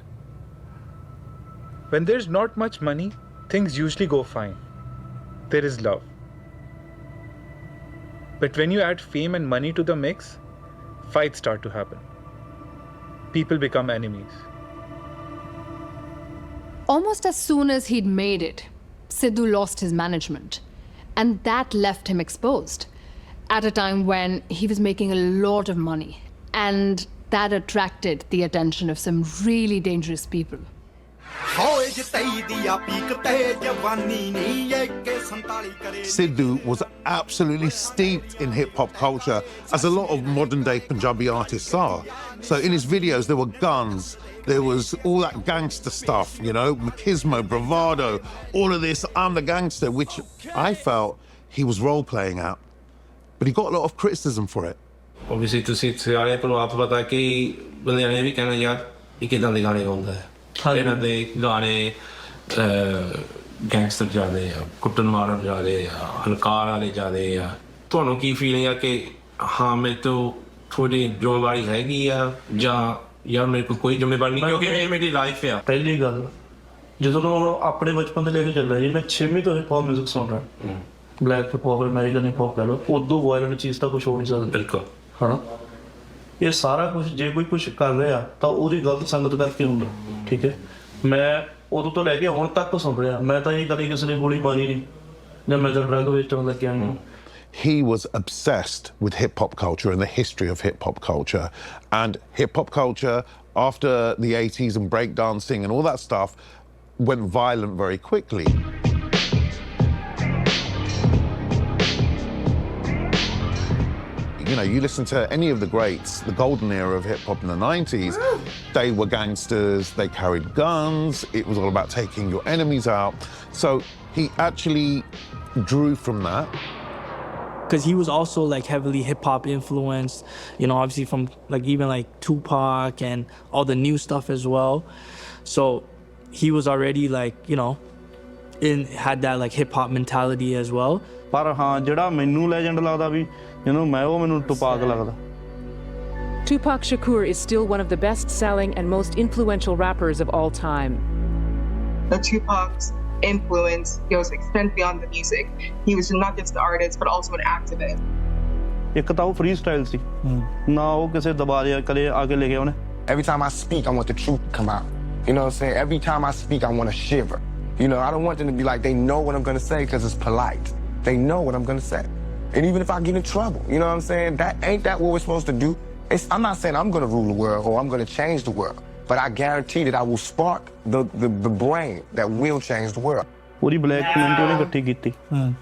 When there's not much money, things usually go fine. There is love. But when you add fame and money to the mix, fights start to happen. People become enemies. Almost as soon as he'd made it, Sidhu lost his management, and that left him exposed at a time when he was making a lot of money, and that attracted the attention of some really dangerous people. Sidhu was absolutely steeped in hip-hop culture, as a lot of modern-day Punjabi artists are. So in his videos, there were guns, there was all that gangster stuff, you know, machismo, bravado, all of this, I'm the gangster, which I felt he was role-playing out. but he got a lot of criticism for it. Obviously, ਤੁਸੀਂ ਸਾਰੇ ਨੂੰ ਆਪ ਪਤਾ ਕਿ ਬੰਦਿਆਂ ਨੇ ਵੀ ਕਹਿਣਾ ਯਾਰ ਇਹ ਕਿਦਾਂ ਦੇ ਗਾਣੇ ਗਾਉਂਦਾ ਹੈ ਇਹਨਾਂ ਦੇ ਗਾਣੇ ਗੈਂਗਸਟਰ ਜ਼ਿਆਦੇ ਆ ਕੁੱਟਣ ਮਾਰਨ ਜ਼ਿਆਦੇ ਆ ਹਲਕਾਰ ਵਾਲੇ ਜ਼ਿਆਦੇ ਆ ਤੁਹਾਨੂੰ ਕੀ ਫੀਲਿੰਗ ਆ ਕਿ ਹਾਂ ਮੇਰੇ ਤੋਂ ਥੋੜੀ ਜ਼ਿੰਮੇਵਾਰੀ ਹੈਗੀ ਆ ਜਾਂ ਯਾਰ ਮੇਰੇ ਕੋਲ ਕੋਈ ਜ਼ਿੰਮੇਵਾਰੀ ਨਹੀਂ ਕਿਉਂਕਿ ਇਹ ਮੇਰੀ ਲਾਈਫ ਆ ਪਹਿਲੀ ਗੱਲ ਜਦੋਂ ਮੈਂ ਆਪਣੇ ਬਚਪਨ ਤੋਂ ਲੈ ਕੇ ਚੱਲ ਰਿਹਾ ਜੀ ਮੈਂ 6ਵੀਂ ਤੋਂ ਹਿਪ ਹੌਪ ਮਿਊਜ਼ਿਕ ਸੁਣ ਰਿਹਾ black hip hop American hip hop ਲੈ ਲਓ ਉਦੋਂ ਵਾਇਰਲ ਚੀਜ਼ ਤਾਂ ਕੁਛ ਹੋ ਨਹੀਂ ਸਕਦਾ ਬਿਲਕੁਲ ਹਨਾ ਇਹ ਸਾਰਾ ਕੁਝ ਜੇ ਕੋਈ ਕੁਝ ਕਰ ਰਿਹਾ ਤਾਂ ਉਹਦੀ ਗਲਤ ਸੰਗਤ ਕਰਕੇ ਹੁੰਦਾ ਠੀਕ ਹੈ ਮੈਂ ਉਦੋਂ ਤੋਂ ਲੈ ਕੇ ਹੁਣ ਤੱਕ ਸੁਣ ਰਿਹਾ ਮੈਂ ਤਾਂ ਇਹ ਕਦੇ ਕਿਸੇ ਨੇ ਗੋਲੀ ਮਾਰੀ ਨਹੀਂ ਜਾਂ ਮੈਂ ਤਾਂ ਡਰੱਗ ਵੇਚਣ ਲੱਗਿਆ ਨਹੀਂ He was obsessed with hip-hop culture and the history of hip-hop culture. And hip-hop culture, after the 80s and breakdancing and all that stuff, went violent very quickly. You know, you listen to any of the greats, the golden era of hip-hop in the 90s, they were gangsters, they carried guns, it was all about taking your enemies out. So he actually drew from that. Because he was also like heavily hip-hop influenced, you know, obviously from like even like Tupac and all the new stuff as well. So he was already like, you know, had that like hip-hop mentality as well. ਪਰ ਹਾਂ ਜਿਹੜਾ ਮੈਨੂੰ legend ਲੱਗਦਾ ਵੀ ਜਿਹਨੂੰ ਮੈਂ ਉਹ ਮੈਨੂੰ Tupac ਲੱਗਦਾ Tupac Shakur is still one of the best-selling and most influential rappers of all time. The Tupac's influence goes extend beyond the music. He was not just an artist, but also an activist. ਇੱਕ ਤਾਂ ਉਹ free style ਸੀ ਨਾ ਉਹ ਕਿਸੇ ਦਬਾ ਲਿਆ ਕਦੇ ਆ ਕੇ ਲਿਖਿਆ ਉਹਨੇ Every time I speak, I want the truth to come out. You know what I'm saying? Every time I speak, I want to shiver. You know, I don't want them to be like, they know what I'm going to say because it's polite. They know what I'm going to say. And even if I get in trouble, you know what I'm saying? Ain't that what we're supposed to do? I'm not saying I'm going to rule the world or I'm going to change the world. But I guarantee that I will spark the brain that will change the world. Puri black community ਉਹਨੇ ਇਕੱਠੀ ਕੀਤੀ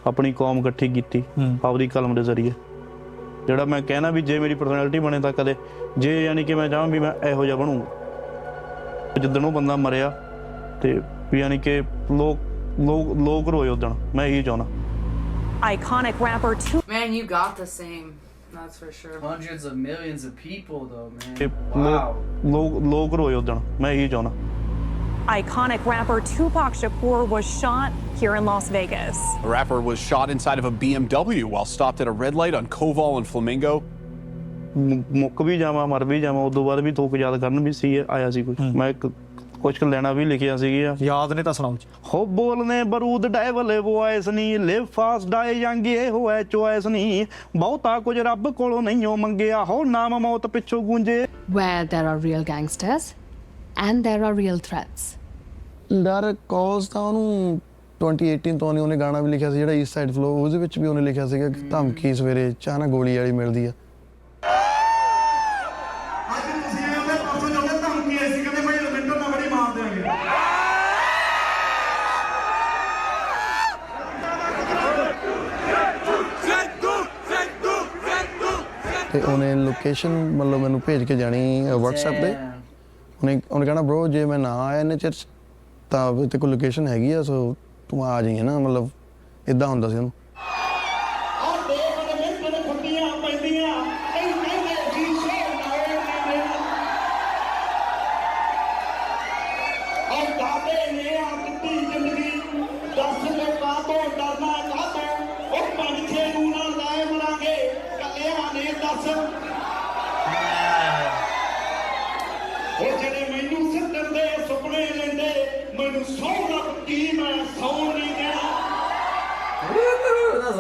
ਆਪਣੀ ਕੌਮ ਇਕੱਠੀ ਕੀਤੀ ਆਪਣੀ ਕਲਮ ਦੇ ਜ਼ਰੀਏ ਜਿਹੜਾ ਮੈਂ ਕਹਿਣਾ ਵੀ ਜੇ ਮੇਰੀ ਪਰਸਨੈਲਿਟੀ ਬਣੇ ਤਾਂ ਕਦੇ ਜੇ ਯਾਨੀ ਕਿ ਮੈਂ ਚਾਹਾਂ ਵੀ ਮੈਂ ਇਹੋ ਜਿਹਾ ਬਣੂੰਗਾ ਜਿੱਦਣ ਉਹ ਬੰਦਾ ਮਰਿਆ ਤੇ ਵੀ ਯਾਨੀ ਕਿ ਲੋਕ ਰੋਏ ਉਦਣ ਮੈਂ ਇਹੀ ਚਾਹੁੰਦਾ Iconic rapper too. Man, you got the same. That's for sure. Hundreds of millions of people, though, man. Wow. ਲੋਕ ਰੋਏ ਉਦਣ ਮੈਂ ਇਹੀ ਚਾਹੁੰਦਾ Iconic rapper Tupac Shakur was shot here in Las Vegas. The rapper was shot inside of a BMW while stopped at a red light on Koval and Flamingo. ਮੁੱਕ ਵੀ ਜਾਵਾਂ ਮਰ ਵੀ ਜਾਵਾਂ ਉਦੋਂ ਬਾਅਦ ਵੀ ਤੋਕ ਯਾਦ ਕਰਨ ਵੀ ਸੀ ਆਇਆ ਸੀ ਕੋਈ ਮੈਂ ਕੁਛ ਲੈਣਾ ਵੀ ਲਿਖਿਆ ਸੀਗੀ ਯਾਦ ਨੇ ਤਾਂ ਸੁਣਾਓ ਹੋ ਬੋਲਨੇ ਬਰੂਦ ਡੈਵਲ ਵੌਇਸ ਨਹੀਂ ਲਿਵ ਫਾਸਟ ਡਾਈ ਯੰਗ ਇਹ ਹੋਇਆ ਚੋਇਸ ਨਹੀਂ ਬਹੁਤਾ ਕੁਝ ਰੱਬ ਕੋਲੋਂ ਨਹੀਂ ਉਹ ਮੰਗਿਆ ਹੋ ਨਾਮ ਮੌਤ ਪਿੱਛੋਂ ਗੂੰਜੇ Where there are real gangsters and there are real threats. ਡਰ ਕੌਜ਼ ਤਾਂ ਉਹਨੂੰ 2018 ਤੋਂ ਉਹਨੇ ਗਾਣਾ ਵੀ ਲਿਖਿਆ ਸੀ ਜਿਹੜਾ ਈਸਟ ਸਾਈਡ ਫਲੋ ਉਹਦੇ ਵਿੱਚ ਵੀ ਉਹਨੇ ਲਿਖਿਆ ਸੀਗਾ ਕਿ ਧਮਕੀ ਸਵੇਰੇ ਚਾਹ ਨਾਲ ਗੋਲੀ ਵਾਲੀ ਮਿਲਦੀ ਆ ਤੇ ਉਹਨੇ ਲੋਕੇਸ਼ਨ ਮਤਲਬ ਮੈਨੂੰ ਭੇਜ ਕੇ ਜਾਣੀ WhatsApp ਤੇ ਉਹਨੇ ਕਹਿਣਾ ਬ్రో ਜੇ ਮੈਂ ਨਾ ਆਇਆ ਇਹਨੇ ਚਿਰ ਤਾਂ ਤੇ ਕੋਈ ਲੋਕੇਸ਼ਨ ਹੈਗੀ ਆ ਸੋ ਤੂੰ ਆ ਜਾਈਂ ਨਾ ਮਤਲਬ ਇਦਾਂ ਹੁੰਦਾ ਸੀ ਉਹਨੂੰ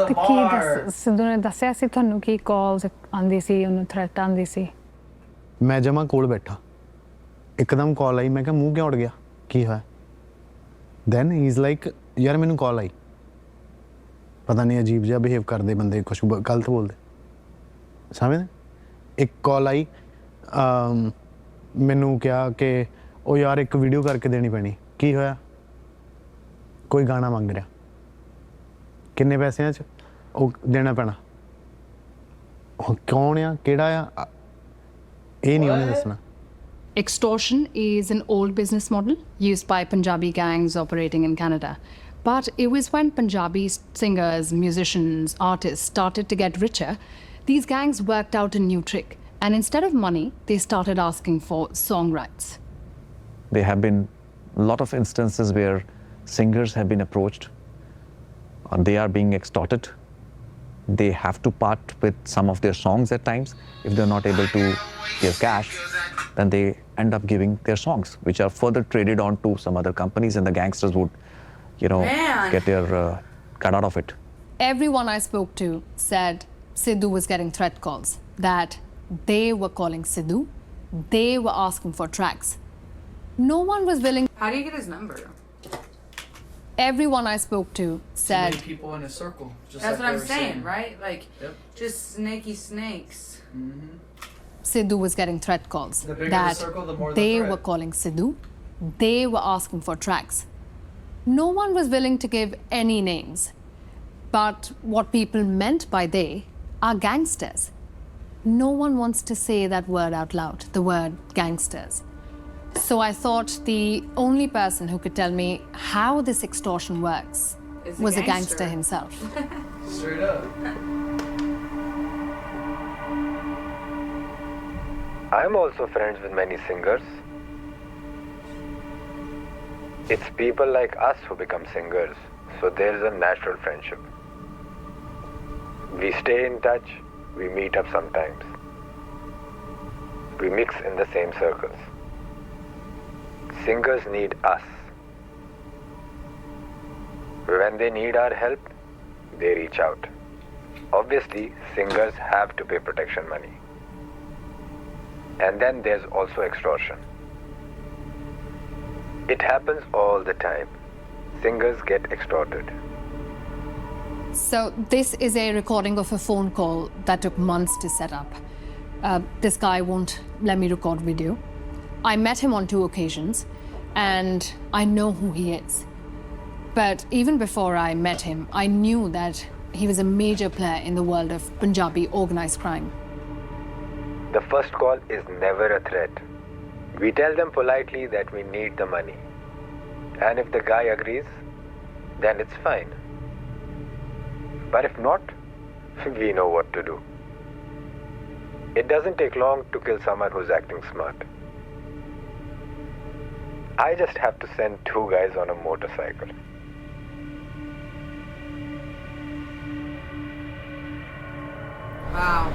ਤੇ ਕੀ ਸਿੱਧੂ ਨੇ ਦੱਸਿਆ ਸੀ ਤੁਹਾਨੂੰ ਕੀ ਕਾਲਸ ਆਉਂਦੀ ਸੀ ਉਹਨੂੰ ਥ੍ਰੈਟ ਆਉਂਦੀ ਸੀ ਮੈਂ ਜਮਾ ਕੋਲ ਬੈਠਾ ਇੱਕਦਮ ਕਾਲ ਆਈ ਮੈਂ ਕਿਹਾ ਮੂੰਹ ਕਿਉਂ ਉੜ ਗਿਆ ਕੀ ਹੋਇਆ ਦੈਨ ਹੀ ਇਜ਼ ਲਾਈਕ ਯਾਰ ਮੈਨੂੰ ਕਾਲ ਆਈ ਪਤਾ ਨਹੀਂ ਅਜੀਬ ਜਿਹਾ ਬਿਹੇਵ ਕਰਦੇ ਬੰਦੇ ਕੁਛ ਗਲਤ ਬੋਲਦੇ ਸਮਝਦੇ ਇੱਕ ਕਾਲ ਆਈ ਮੈਨੂੰ ਕਿਹਾ ਕਿ ਉਹ ਯਾਰ ਇੱਕ ਵੀਡੀਓ ਕਰਕੇ ਦੇਣੀ ਪੈਣੀ ਕੀ ਹੋਇਆ ਕੋਈ ਗਾਣਾ ਮੰਗ ਰਿਹਾ ਕਿੰਨੇ ਪੈਸਿਆਂ 'ਚ ਉਹ ਦੇਣਾ ਪੈਣਾ ਉਹ ਕੌਣ ਆ ਕਿਹੜਾ ਆ ਇਹ ਨਹੀਂ ਉਹਨੇ ਦੱਸਣਾ Extortion is an old business model used by Punjabi gangs operating in Canada. But it was when Punjabi singers, musicians, artists started to get richer, these gangs worked out a new trick. And instead of money, they started asking for song rights. There have been a lot of instances where singers have been approached. They are being extorted. They have to part with some of their songs at times. If they're not able to give cash, then they end up giving their songs, which are further traded on to some other companies, and the gangsters would, get their cut out of it. Everyone I spoke to said Sidhu was getting threat calls, that they were calling Sidhu, they were asking for tracks. No one was willing. How do you get his number? Everyone I spoke to said. So many people in a circle. Just That's like what I'm saying, right? Like, yep. Just snaky snakes. Sidhu was getting threat calls, The bigger that the circle, the more the they threat. were calling Sidhu, they were asking for tracks. No one was willing to give any names. But what people meant by they are gangsters. No one wants to say that word out loud, the word gangsters. So I thought the only person who could tell me how this extortion works was a gangster himself. Straight up. I'm also friends with many singers. It's people like us who become singers, so there's a natural friendship. We stay in touch, we meet up sometimes. We mix in the same circles. Singers need us. When they need our help, they reach out. Obviously, singers have to pay protection money. And then there's also extortion. It happens all the time. Singers get extorted. So this is a recording of a phone call that took months to set up. This guy won't let me record video. I met him on 2 occasions, and I know who he is. But even before I met him, I knew that he was a major player in the world of Punjabi organized crime. The first call is never a threat. We tell them politely that we need the money. And if the guy agrees, then it's fine. But if not, we know what to do. It doesn't take long to kill someone who's acting smart. I just have to send 2 guys on a motorcycle. Wow.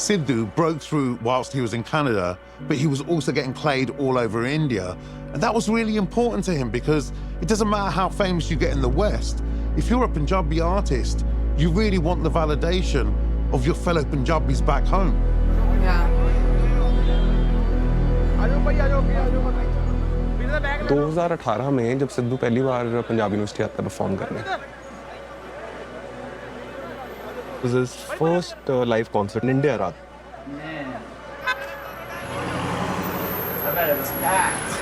Sidhu broke through whilst he was in Canada, but he was also getting played all over India. And that was really important to him because it doesn't matter how famous you get in the West. If you're a Punjabi artist, you really want the validation of your fellow Punjabis back home. Yeah. 2018 में जब सिद्धू पहली बार Punjab university आता है perform करने, it was his first live concert in India. Man. I bet it was packed.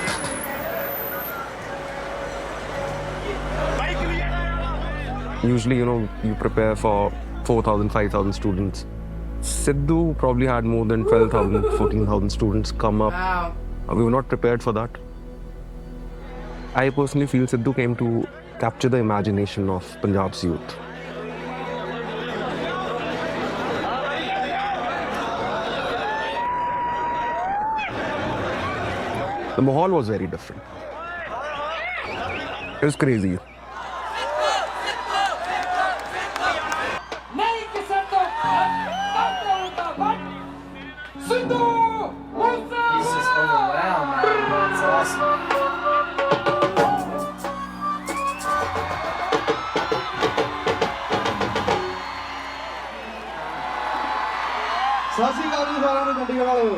Usually, you prepare for 4,000, 5,000 students. Sidhu probably had more than 12,000, 14,000 students come up. Wow. We were not prepared for that. I personally feel Sidhu came to capture the imagination of Punjab's youth. The mahal was very different. It was crazy. He's just overwhelmed, man. It's awesome. ਸਾਸੀ ਗਾਲੀ ਸਾਰਿਆਂ ਨੂੰ ਚੰਡੀਗੜ੍ਹ ਵਾਲਿਓ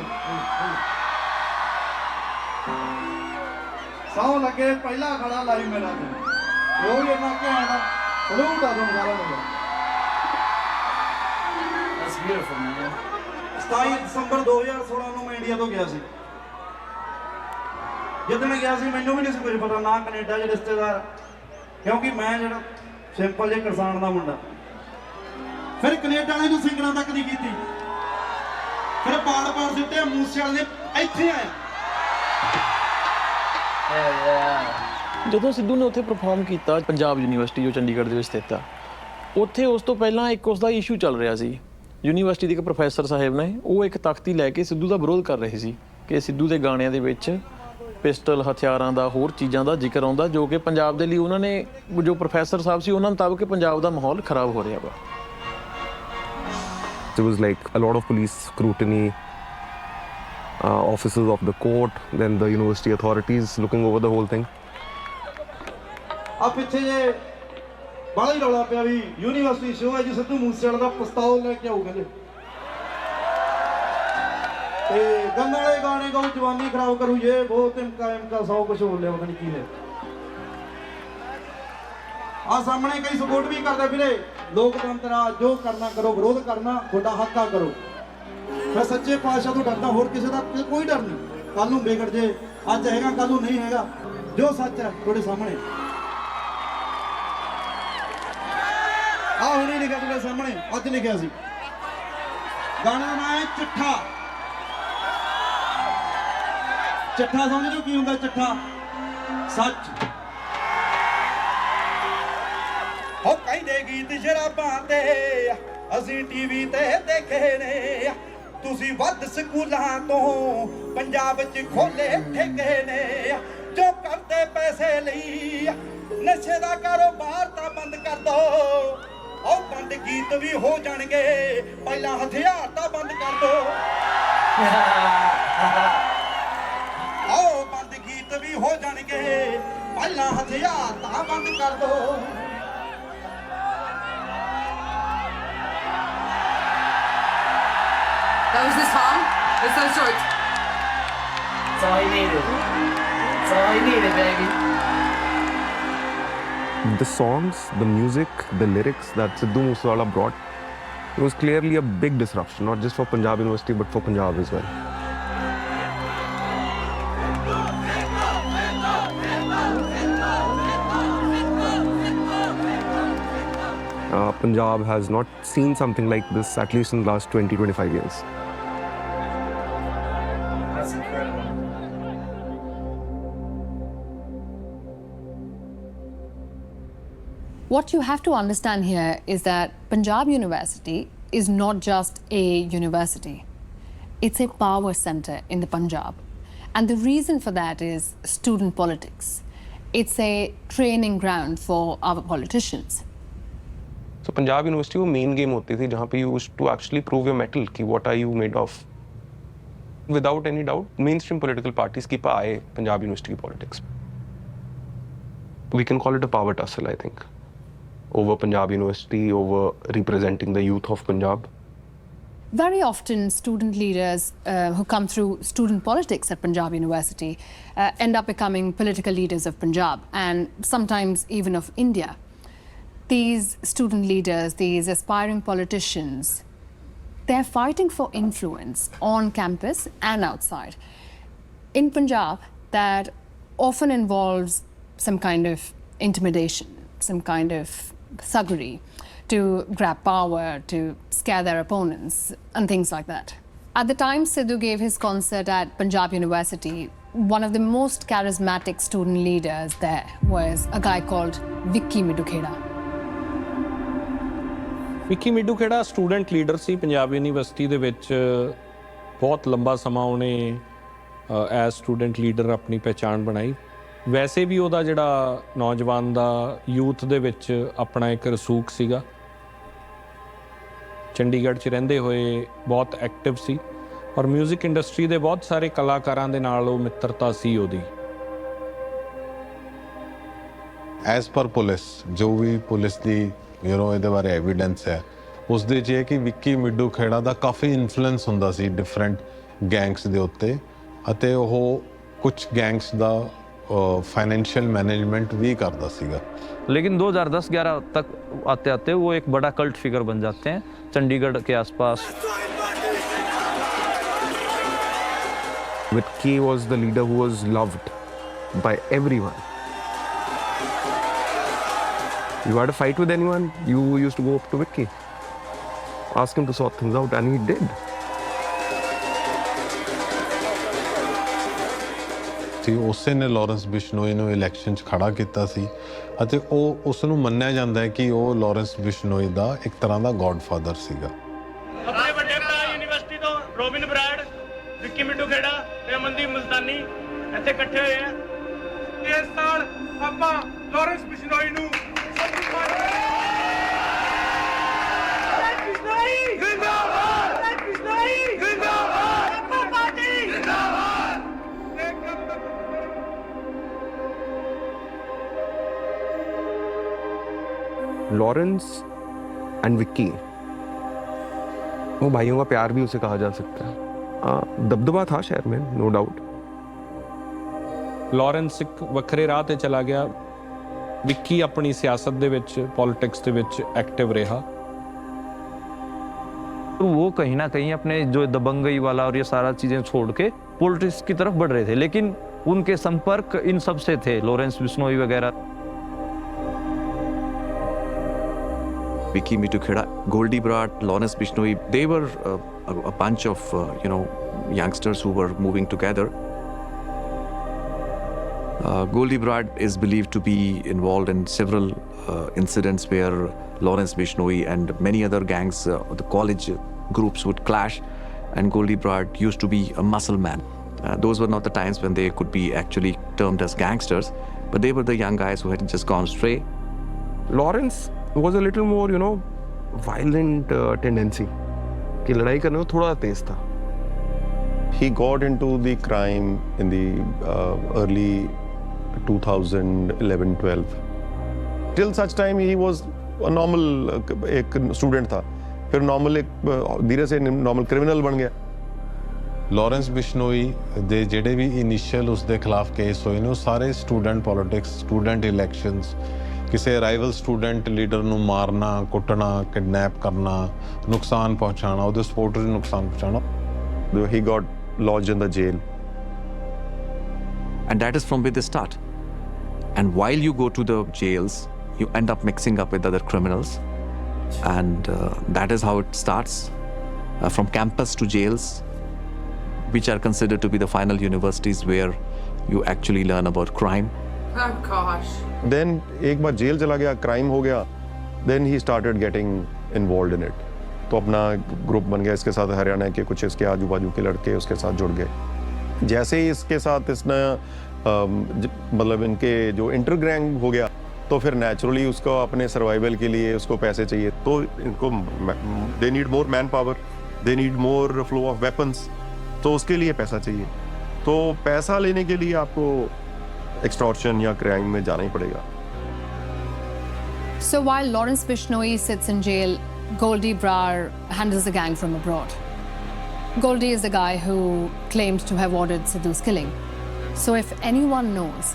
ਸੌ ਲੱਗੇ ਪਹਿਲਾ ਖੜਾ live ਮੇਰਾ ਤੇ ਉਹ ਵੀ ਇਹਨਾਂ ਘੈਂਟ ਸਲੂਟ ਆ ਤੁਹਾਨੂੰ ਸਾਰਿਆਂ ਨੂੰ That's beautiful, man. 27 ਦਸੰਬਰ 2016 ਨੂੰ ਮੈਂ ਇੰਡੀਆ ਤੋਂ ਗਿਆ ਸੀ। ਜਦੋਂ ਮੈਂ ਗਿਆ ਸੀ ਮੈਨੂੰ ਵੀ ਨਹੀਂ ਸੀ ਕੁਝ ਪਤਾ, ਨਾ ਕੈਨੇਡਾ 'ਚ ਰਿਸ਼ਤੇਦਾਰ, ਕਿਉਂਕਿ ਮੈਂ ਜਿਹੜਾ ਸਿੰਪਲ ਜਿਹੇ ਕਿਸਾਨ ਦਾ ਮੁੰਡਾ। ਫਿਰ ਕੈਨੇਡਾ ਵਾਲੇ ਨੂੰ ਸਿੰਗਰਾਂ ਤੱਕ ਨਹੀਂ ਕੀਤੀ, ਫਿਰ ਪਾੜ ਸਿੱਟੇ ਮੂਸੇ ਵਾਲੇ ਨੇ ਇੱਥੇ ਆਇਆ। ਜਦੋਂ ਸਿੱਧੂ ਨੇ ਉੱਥੇ ਪਰਫਾਰਮ ਕੀਤਾ ਪੰਜਾਬ ਯੂਨੀਵਰਸਿਟੀ ਜੋ ਚੰਡੀਗੜ੍ਹ ਦੇ ਵਿੱਚ ਸਥਿਤ ਆ, ਉੱਥੇ ਉਸ ਤੋਂ ਪਹਿਲਾਂ ਇੱਕ ਉਸ ਦਾ ਇਸ਼ੂ ਚੱਲ ਰਿਹਾ ਸੀ। ਯੂਨੀਵਰਸਿਟੀ ਦੇ ਇੱਕ ਪ੍ਰੋਫੈਸਰ ਸਾਹਿਬ ਨੇ ਉਹ ਇੱਕ ਤਖਤੀ ਲੈ ਕੇ ਸਿੱਧੂ ਦਾ ਵਿਰੋਧ ਕਰ ਰਹੇ ਸੀ ਕਿ ਸਿੱਧੂ ਦੇ ਗਾਣਿਆਂ ਦੇ ਵਿੱਚ ਪਿਸਟਲ, ਹਥਿਆਰਾਂ ਦਾ, ਹੋਰ ਚੀਜ਼ਾਂ ਦਾ ਜ਼ਿਕਰ ਆਉਂਦਾ, ਜੋ ਕਿ ਪੰਜਾਬ ਦੇ ਲਈ ਉਹਨਾਂ ਨੇ, ਜੋ ਪ੍ਰੋਫੈਸਰ ਸਾਹਿਬ ਸੀ ਉਹਨਾਂ ਮੁਤਾਬਕ ਪੰਜਾਬ ਦਾ ਮਾਹੌਲ ਖਰਾਬ ਹੋ ਰਿਹਾ ਵਾ। There was like a lot of police scrutiny, officers of the court, then the university authorities looking over the whole thing. ਆ ਪਿੱਛੇ ਜੇ ਬਾਹਲਾ ਹੀ ਰੌਲਾ ਪਿਆ ਵੀ ਯੂਨੀਵਰਸਿਟੀ ਸ਼ੋਅ ਹੈ ਜੀ, ਸਿੱਧੂ ਮੂਸੇਵਾਲੇ ਦਾ ਪਿਸਤੌਲ ਲੈ ਕੇ ਆਊ ਕਹਿੰਦੇ, ਤੇ ਗੰਨ ਵਾਲੇ ਗਾਣੇ ਗਾਉ, ਜਵਾਨੀ ਖਰਾਬ ਕਰੂ, ਇਹ ਬਹੁਤ ਇਮਕਾ ਸੌ ਕੁਛ ਬੋਲਿਆ, ਪਤਾ ਨਹੀਂ ਕੀ ਹੈ। ਆ ਸਾਹਮਣੇ ਕਈ ਸਪੋਰਟ ਵੀ ਕਰਦੇ ਵੀਰੇ, ਲੋਕਤੰਤਰ ਆ, ਜੋ ਕਰਨਾ ਕਰੋ, ਵਿਰੋਧ ਕਰਨਾ ਤੁਹਾਡਾ ਹੱਕ ਆ, ਕਰੋ। ਮੈਂ ਸੱਚੇ ਪਾਤਸ਼ਾਹ ਤੋਂ ਡਰਦਾ, ਹੋਰ ਕਿਸੇ ਦਾ ਕੋਈ ਡਰ ਨਹੀਂ। ਕੱਲ ਨੂੰ ਵਿਗੜ ਜੇ, ਅੱਜ ਹੈਗਾ ਕੱਲ ਨੂੰ ਨਹੀਂ ਹੈਗਾ, ਜੋ ਸੱਚ ਹੈ ਤੁਹਾਡੇ ਸਾਹਮਣੇ। ਆ ਹੁਣੇ ਲਿਖਿਆ ਤੁਹਾਡੇ ਸਾਹਮਣੇ, ਅੱਜ ਲਿਖਿਆ ਸੀ। ਗਾਣੇ ਦਾ ਨਾਮ ਹੈ ਚਿੱਠਾ। ਚਿੱਠਾ ਸਮਝਦੇ ਕੀ ਹੁੰਦਾ? ਚਿੱਠਾ ਸੱਚ। ਉਹ ਕਹਿੰਦੇ ਗੀਤ ਸ਼ਰਾਬਾਂ ਤੇ ਅਸੀਂ ਟੀਵੀ ਤੇ ਦੇਖੇ ਨੇ, ਤੁਸੀਂ ਵੱਧ ਸਕੂਲਾਂ ਤੋਂ ਪੰਜਾਬ 'ਚ ਖੋਲੇ ਠੇਕੇ ਨੇ, ਜੋ ਕਰਦੇ ਪੈਸੇ ਲਈ ਨਸ਼ੇ ਦਾ ਕਾਰੋਬਾਰ ਤਾਂ ਬੰਦ ਕਰ ਦੋ। ਉਹ ਬੰਦ ਗੀਤ ਵੀ ਹੋ ਜਾਣਗੇ, ਪਹਿਲਾਂ ਹਥਿਆਰ ਤਾਂ ਬੰਦ ਕਰ ਦੋ। ਉਹ ਬੰਦ ਗੀਤ ਵੀ ਹੋ ਜਾਣਗੇ, ਪਹਿਲਾਂ ਹਥਿਆਰ ਤਾਂ ਬੰਦ ਕਰ ਦੋ। That was the song? It's so short. That's all he needed. That's all he needed, baby. The songs, the music, the lyrics that Sidhu Moosewala brought, it was clearly a big disruption, not just for Punjab University, but for Punjab as well. Punjab has not seen something like this, at least in the last 20-25 years. That's incredible. What you have to understand here is that Punjab University is not just a university. It's a power center in the Punjab. And the reason for that is student politics. It's a training ground for our politicians. So Punjab University वो main game होती थी जहाँ पे you used to actually prove your mettle कि what are you made of. Without any doubt, mainstream political parties keep an eye Punjab University politics. We can call it a power tussle, I think, over Punjab University, over representing the youth of Punjab. Very often, student leaders who come through student politics at Punjab University end up becoming political leaders of Punjab and sometimes even of India. These student leaders, these aspiring politicians, they're fighting for influence on campus and outside. In Punjab, that often involves some kind of intimidation, some kind of thuggery to grab power, to scare their opponents, and things like that. At the time Sidhu gave his concert at Punjab University, one of the most charismatic student leaders there was a guy called Vicky Middukheda. Vicky Middukhera student leader ਸੀ Punjab university ਦੇ ਵਿੱਚ। ਬਹੁਤ ਲੰਬਾ ਸਮਾਂ ਉਹਨੇ as student leader ਆਪਣੀ ਪਹਿਚਾਣ ਬਣਾਈ। ਵੈਸੇ ਵੀ ਉਹਦਾ ਜਿਹੜਾ ਨੌਜਵਾਨ ਦਾ ਯੂਥ ਦੇ ਵਿੱਚ ਆਪਣਾ ਇੱਕ ਰਸੂਖ ਸੀਗਾ। ਚੰਡੀਗੜ੍ਹ 'ਚ ਰਹਿੰਦੇ ਹੋਏ ਬਹੁਤ ਐਕਟਿਵ ਸੀ ਔਰ ਮਿਊਜ਼ਿਕ ਇੰਡਸਟਰੀ ਦੇ ਬਹੁਤ ਸਾਰੇ ਕਲਾਕਾਰਾਂ ਦੇ ਨਾਲ ਉਹ ਮਿੱਤਰਤਾ ਸੀ ਉਹਦੀ। ਐਜ਼ ਪਰ ਪੁਲਿਸ, ਜੋ ਵੀ ਪੁਲਿਸ ਦੀ ਇਹਦੇ ਬਾਰੇ ਐਵੀਡੈਂਸ ਹੈ, ਉਸ ਦੇ 'ਚ ਇਹ ਕਿ ਵਿੱਕੀ ਮਿੱਡੂ ਖੇੜਾ ਦਾ ਕਾਫੀ ਇਨਫਲੂਐਂਸ ਹੁੰਦਾ ਸੀ ਡਿਫਰੈਂਟ ਗੈਂਗਸ ਦੇ ਉੱਤੇ, ਅਤੇ ਉਹ ਕੁਝ ਗੈਂਗਸ ਦਾ फाइनेंशियल मैनेजमेंट भी करता सीगा। लेकिन 2010-11 तक आते आते वो एक बड़ा कल्ट फिगर बन जाते हैं चंडीगढ़ के आसपास। Vicky was the leader who was loved by everyone. You had a fight with anyone, you used to go up to Vicky. Ask him to sort things out, and he did. ਉਸੇ ਨੇ Lawrence Bishnoi ਨੂੰ election 'ਚ ਖੜਾ ਕੀਤਾ ਸੀ ਅਤੇ ਉਹ ਉਸ ਨੂੰ ਮੰਨਿਆ ਜਾਂਦਾ ਹੈ ਕਿ ਉਹ ਲਾਰੈਂਸ ਬਿਸ਼ਨੋਈ ਦਾ ਇੱਕ ਤਰ੍ਹਾਂ ਦਾ ਗॉडਫਾਦਰ ਸੀਗਾ। ਆਪਣੇ ਵੱਡੇ ਭਰਾ ਯੂਨੀਵਰਸਿਟੀ ਤੋਂ ਰੋਬਿਨ ਬ੍ਰੈਡ, ਵਿੱਕੀ ਮਿੱਡੂ ਖੇੜਾ ਤੇ ਅਮਨਦੀਪ ਮੁਲਤਾਨੀ ਇੱਥੇ ਇਕੱਠੇ ਹੋਏ ਆ। ਇਸ ਸਾਲ ਆਪਾਂ ਲਾਰੈਂਸ ਬਿਸ਼ਨੋਈ ਨੂੰ लॉरेंस एंड विक्की, वो भाइयों का प्यार भी उसे कहा जा सकता है। दबदबा था शहर में, नो डाउट। ਲਾਰੈਂਸ ਇੱਕ ਵੱਖਰੇ ਰਾਹ ਤੇ ਚਲਾ ਗਿਆ, ਵਿੱਕੀ ਆਪਣੀ ਸਿਆਸਤ ਦੇ ਵਿੱਚ, ਪੋਲਿਟਿਕਸ ਦੇ ਵਿੱਚ ਐਕਟਿਵ ਰਿਹਾ। वो कहीं ना कहीं अपने जो दबंगई वाला और ये सारा चीज़ें छोड़ के पॉलिटिक्स की तरफ बढ़ रहे थे, लेकिन उनके संपर्क इन सब से थे, लॉरेंस बिश्नोई वगैरह। Vicky Mitukheda, Goldie Brat, Lawrence Bishnoi, they were a bunch of, youngsters who were moving together. Goldie Brat is believed to be involved in several incidents where Lawrence Bishnoi and many other gangs, the college groups would clash, and Goldie Brat used to be a muscle man. Those were not the times when they could be actually termed as gangsters, but they were the young guys who had just gone astray. Lawrence was a little more, violent tendency. कि लड़ाई करने में थोड़ा तेज था. He got into the crime in the early 2011-12. Till such time he was a normal एक student था. फिर normal एक धीरे से normal criminal बन गया. ਲਾਰੈਂਸ ਬਿਸ਼ਨੋਈ ਦੇ ਜਿਹੜੇ ਵੀ ਇਨੀਸ਼ੀਅਲ ਉਸ ਦੇ ਖਿਲਾਫ ਕੇਸ ਹੋਏ ਨੇ ਉਹ ਸਾਰੇ ਸਟੂਡੈਂਟ ਪੋਲਿਟਿਕਸ, ਸਟੂਡੈਂਟ ਇਲੈਕਸ਼ਨਸ, ਕਿਸੇ ਰਾਈਵਲ ਸਟੂਡੈਂਟ ਲੀਡਰ ਨੂੰ ਮਾਰਨਾ, ਕੁੱਟਣਾ, ਕਿਡਨੈਪ ਕਰਨਾ, ਨੁਕਸਾਨ ਪਹੁੰਚਾਉਣਾ, ਉਹਦੇ ਸਪੋਰਟਰ ਨੂੰ ਨੁਕਸਾਨ ਪਹੁੰਚਾਉਣਾ. He got lodged in the jail. And that is from where they start. And while you go to the jails, you end up mixing up with other criminals. And that is how it starts. From campus to jails, which are considered to be the final universities where you actually learn about crime. Oh gosh. Then एक बार jail चला गया, crime हो गया, then he started getting involved in it. तो अपना group बन गया, इसके साथ हरियाणा के कुछ इसके आजू बाजू के लड़के उसके साथ जुड़ गए. जैसे ही इसके साथ इसने मतलब इनके जो इंटर गैंग हो गया तो फिर नेचुरली उसको अपने सर्वाइवल के लिए उसको पैसे चाहिए, तो इनको they need more man power, they need more flow of weapons, तो उसके लिए पैसा चाहिए. तो पैसा लेने के लिए आपको extortion या crime में जाना ही पड़ेगा. So while Lawrence Bishnoi sits in jail, Goldie Brar handles the gang from abroad. Goldie is the guy who claims to have ordered Sidhu's killing. So if anyone knows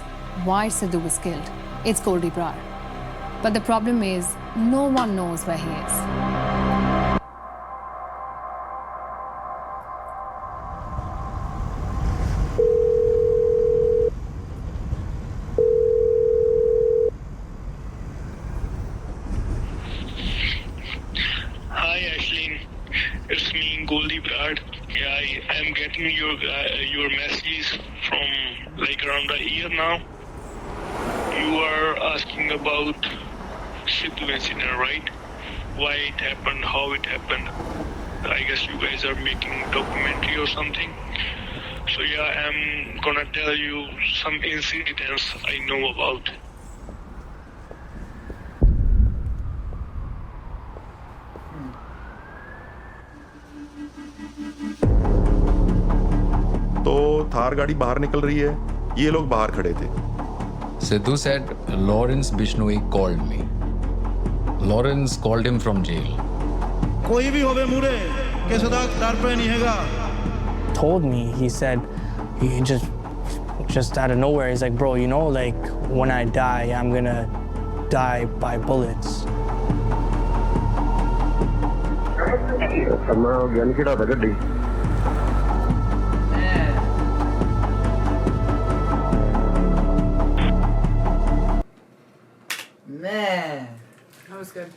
why Sidhu was killed, it's Goldie Brar. But the problem is, no one knows where he is. Goldie Brat. Yeah, I am getting your messages from like around a year now. You are asking about Sidhu incident, right? Why it happened, how it happened. I guess you guys are making a documentary or something. So yeah, I'm gonna tell you some incidents I know about. तो थार गाड़ी बाहर निकल रही है, ये लोग बाहर खड़े थे. Sidhu said Lawrence Bishnoi called me. Lawrence called him from jail. कोई भी होवे मुरे कैसे दा डर पे नहीं हैगा. Told me, he said, he just out of nowhere, he's like, bro, like when I die, I'm gonna die by bullets. Man, That was good.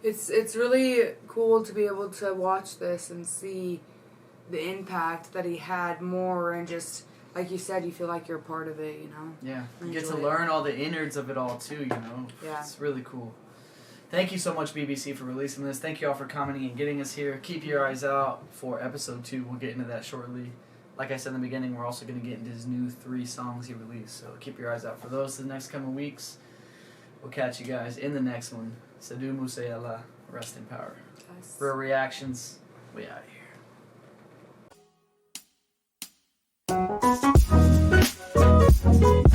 It's really cool to be able to watch this and see the impact that he had more, and just like you said, you feel like you're a part of it, you know? Yeah. You get to learn all the innards of it all too, you know? Yeah. It's really cool. Thank you so much, BBC, for releasing this. Thank you all for commenting and getting us here. Keep your eyes out for episode 2. We'll get into that shortly. Like I said in the beginning, we're also going to get into his new 3 songs he released. So keep your eyes out for those the next coming weeks. We'll catch you guys in the next one. Sidhu Musayala, rest in power. Yes. Real reactions, we out here.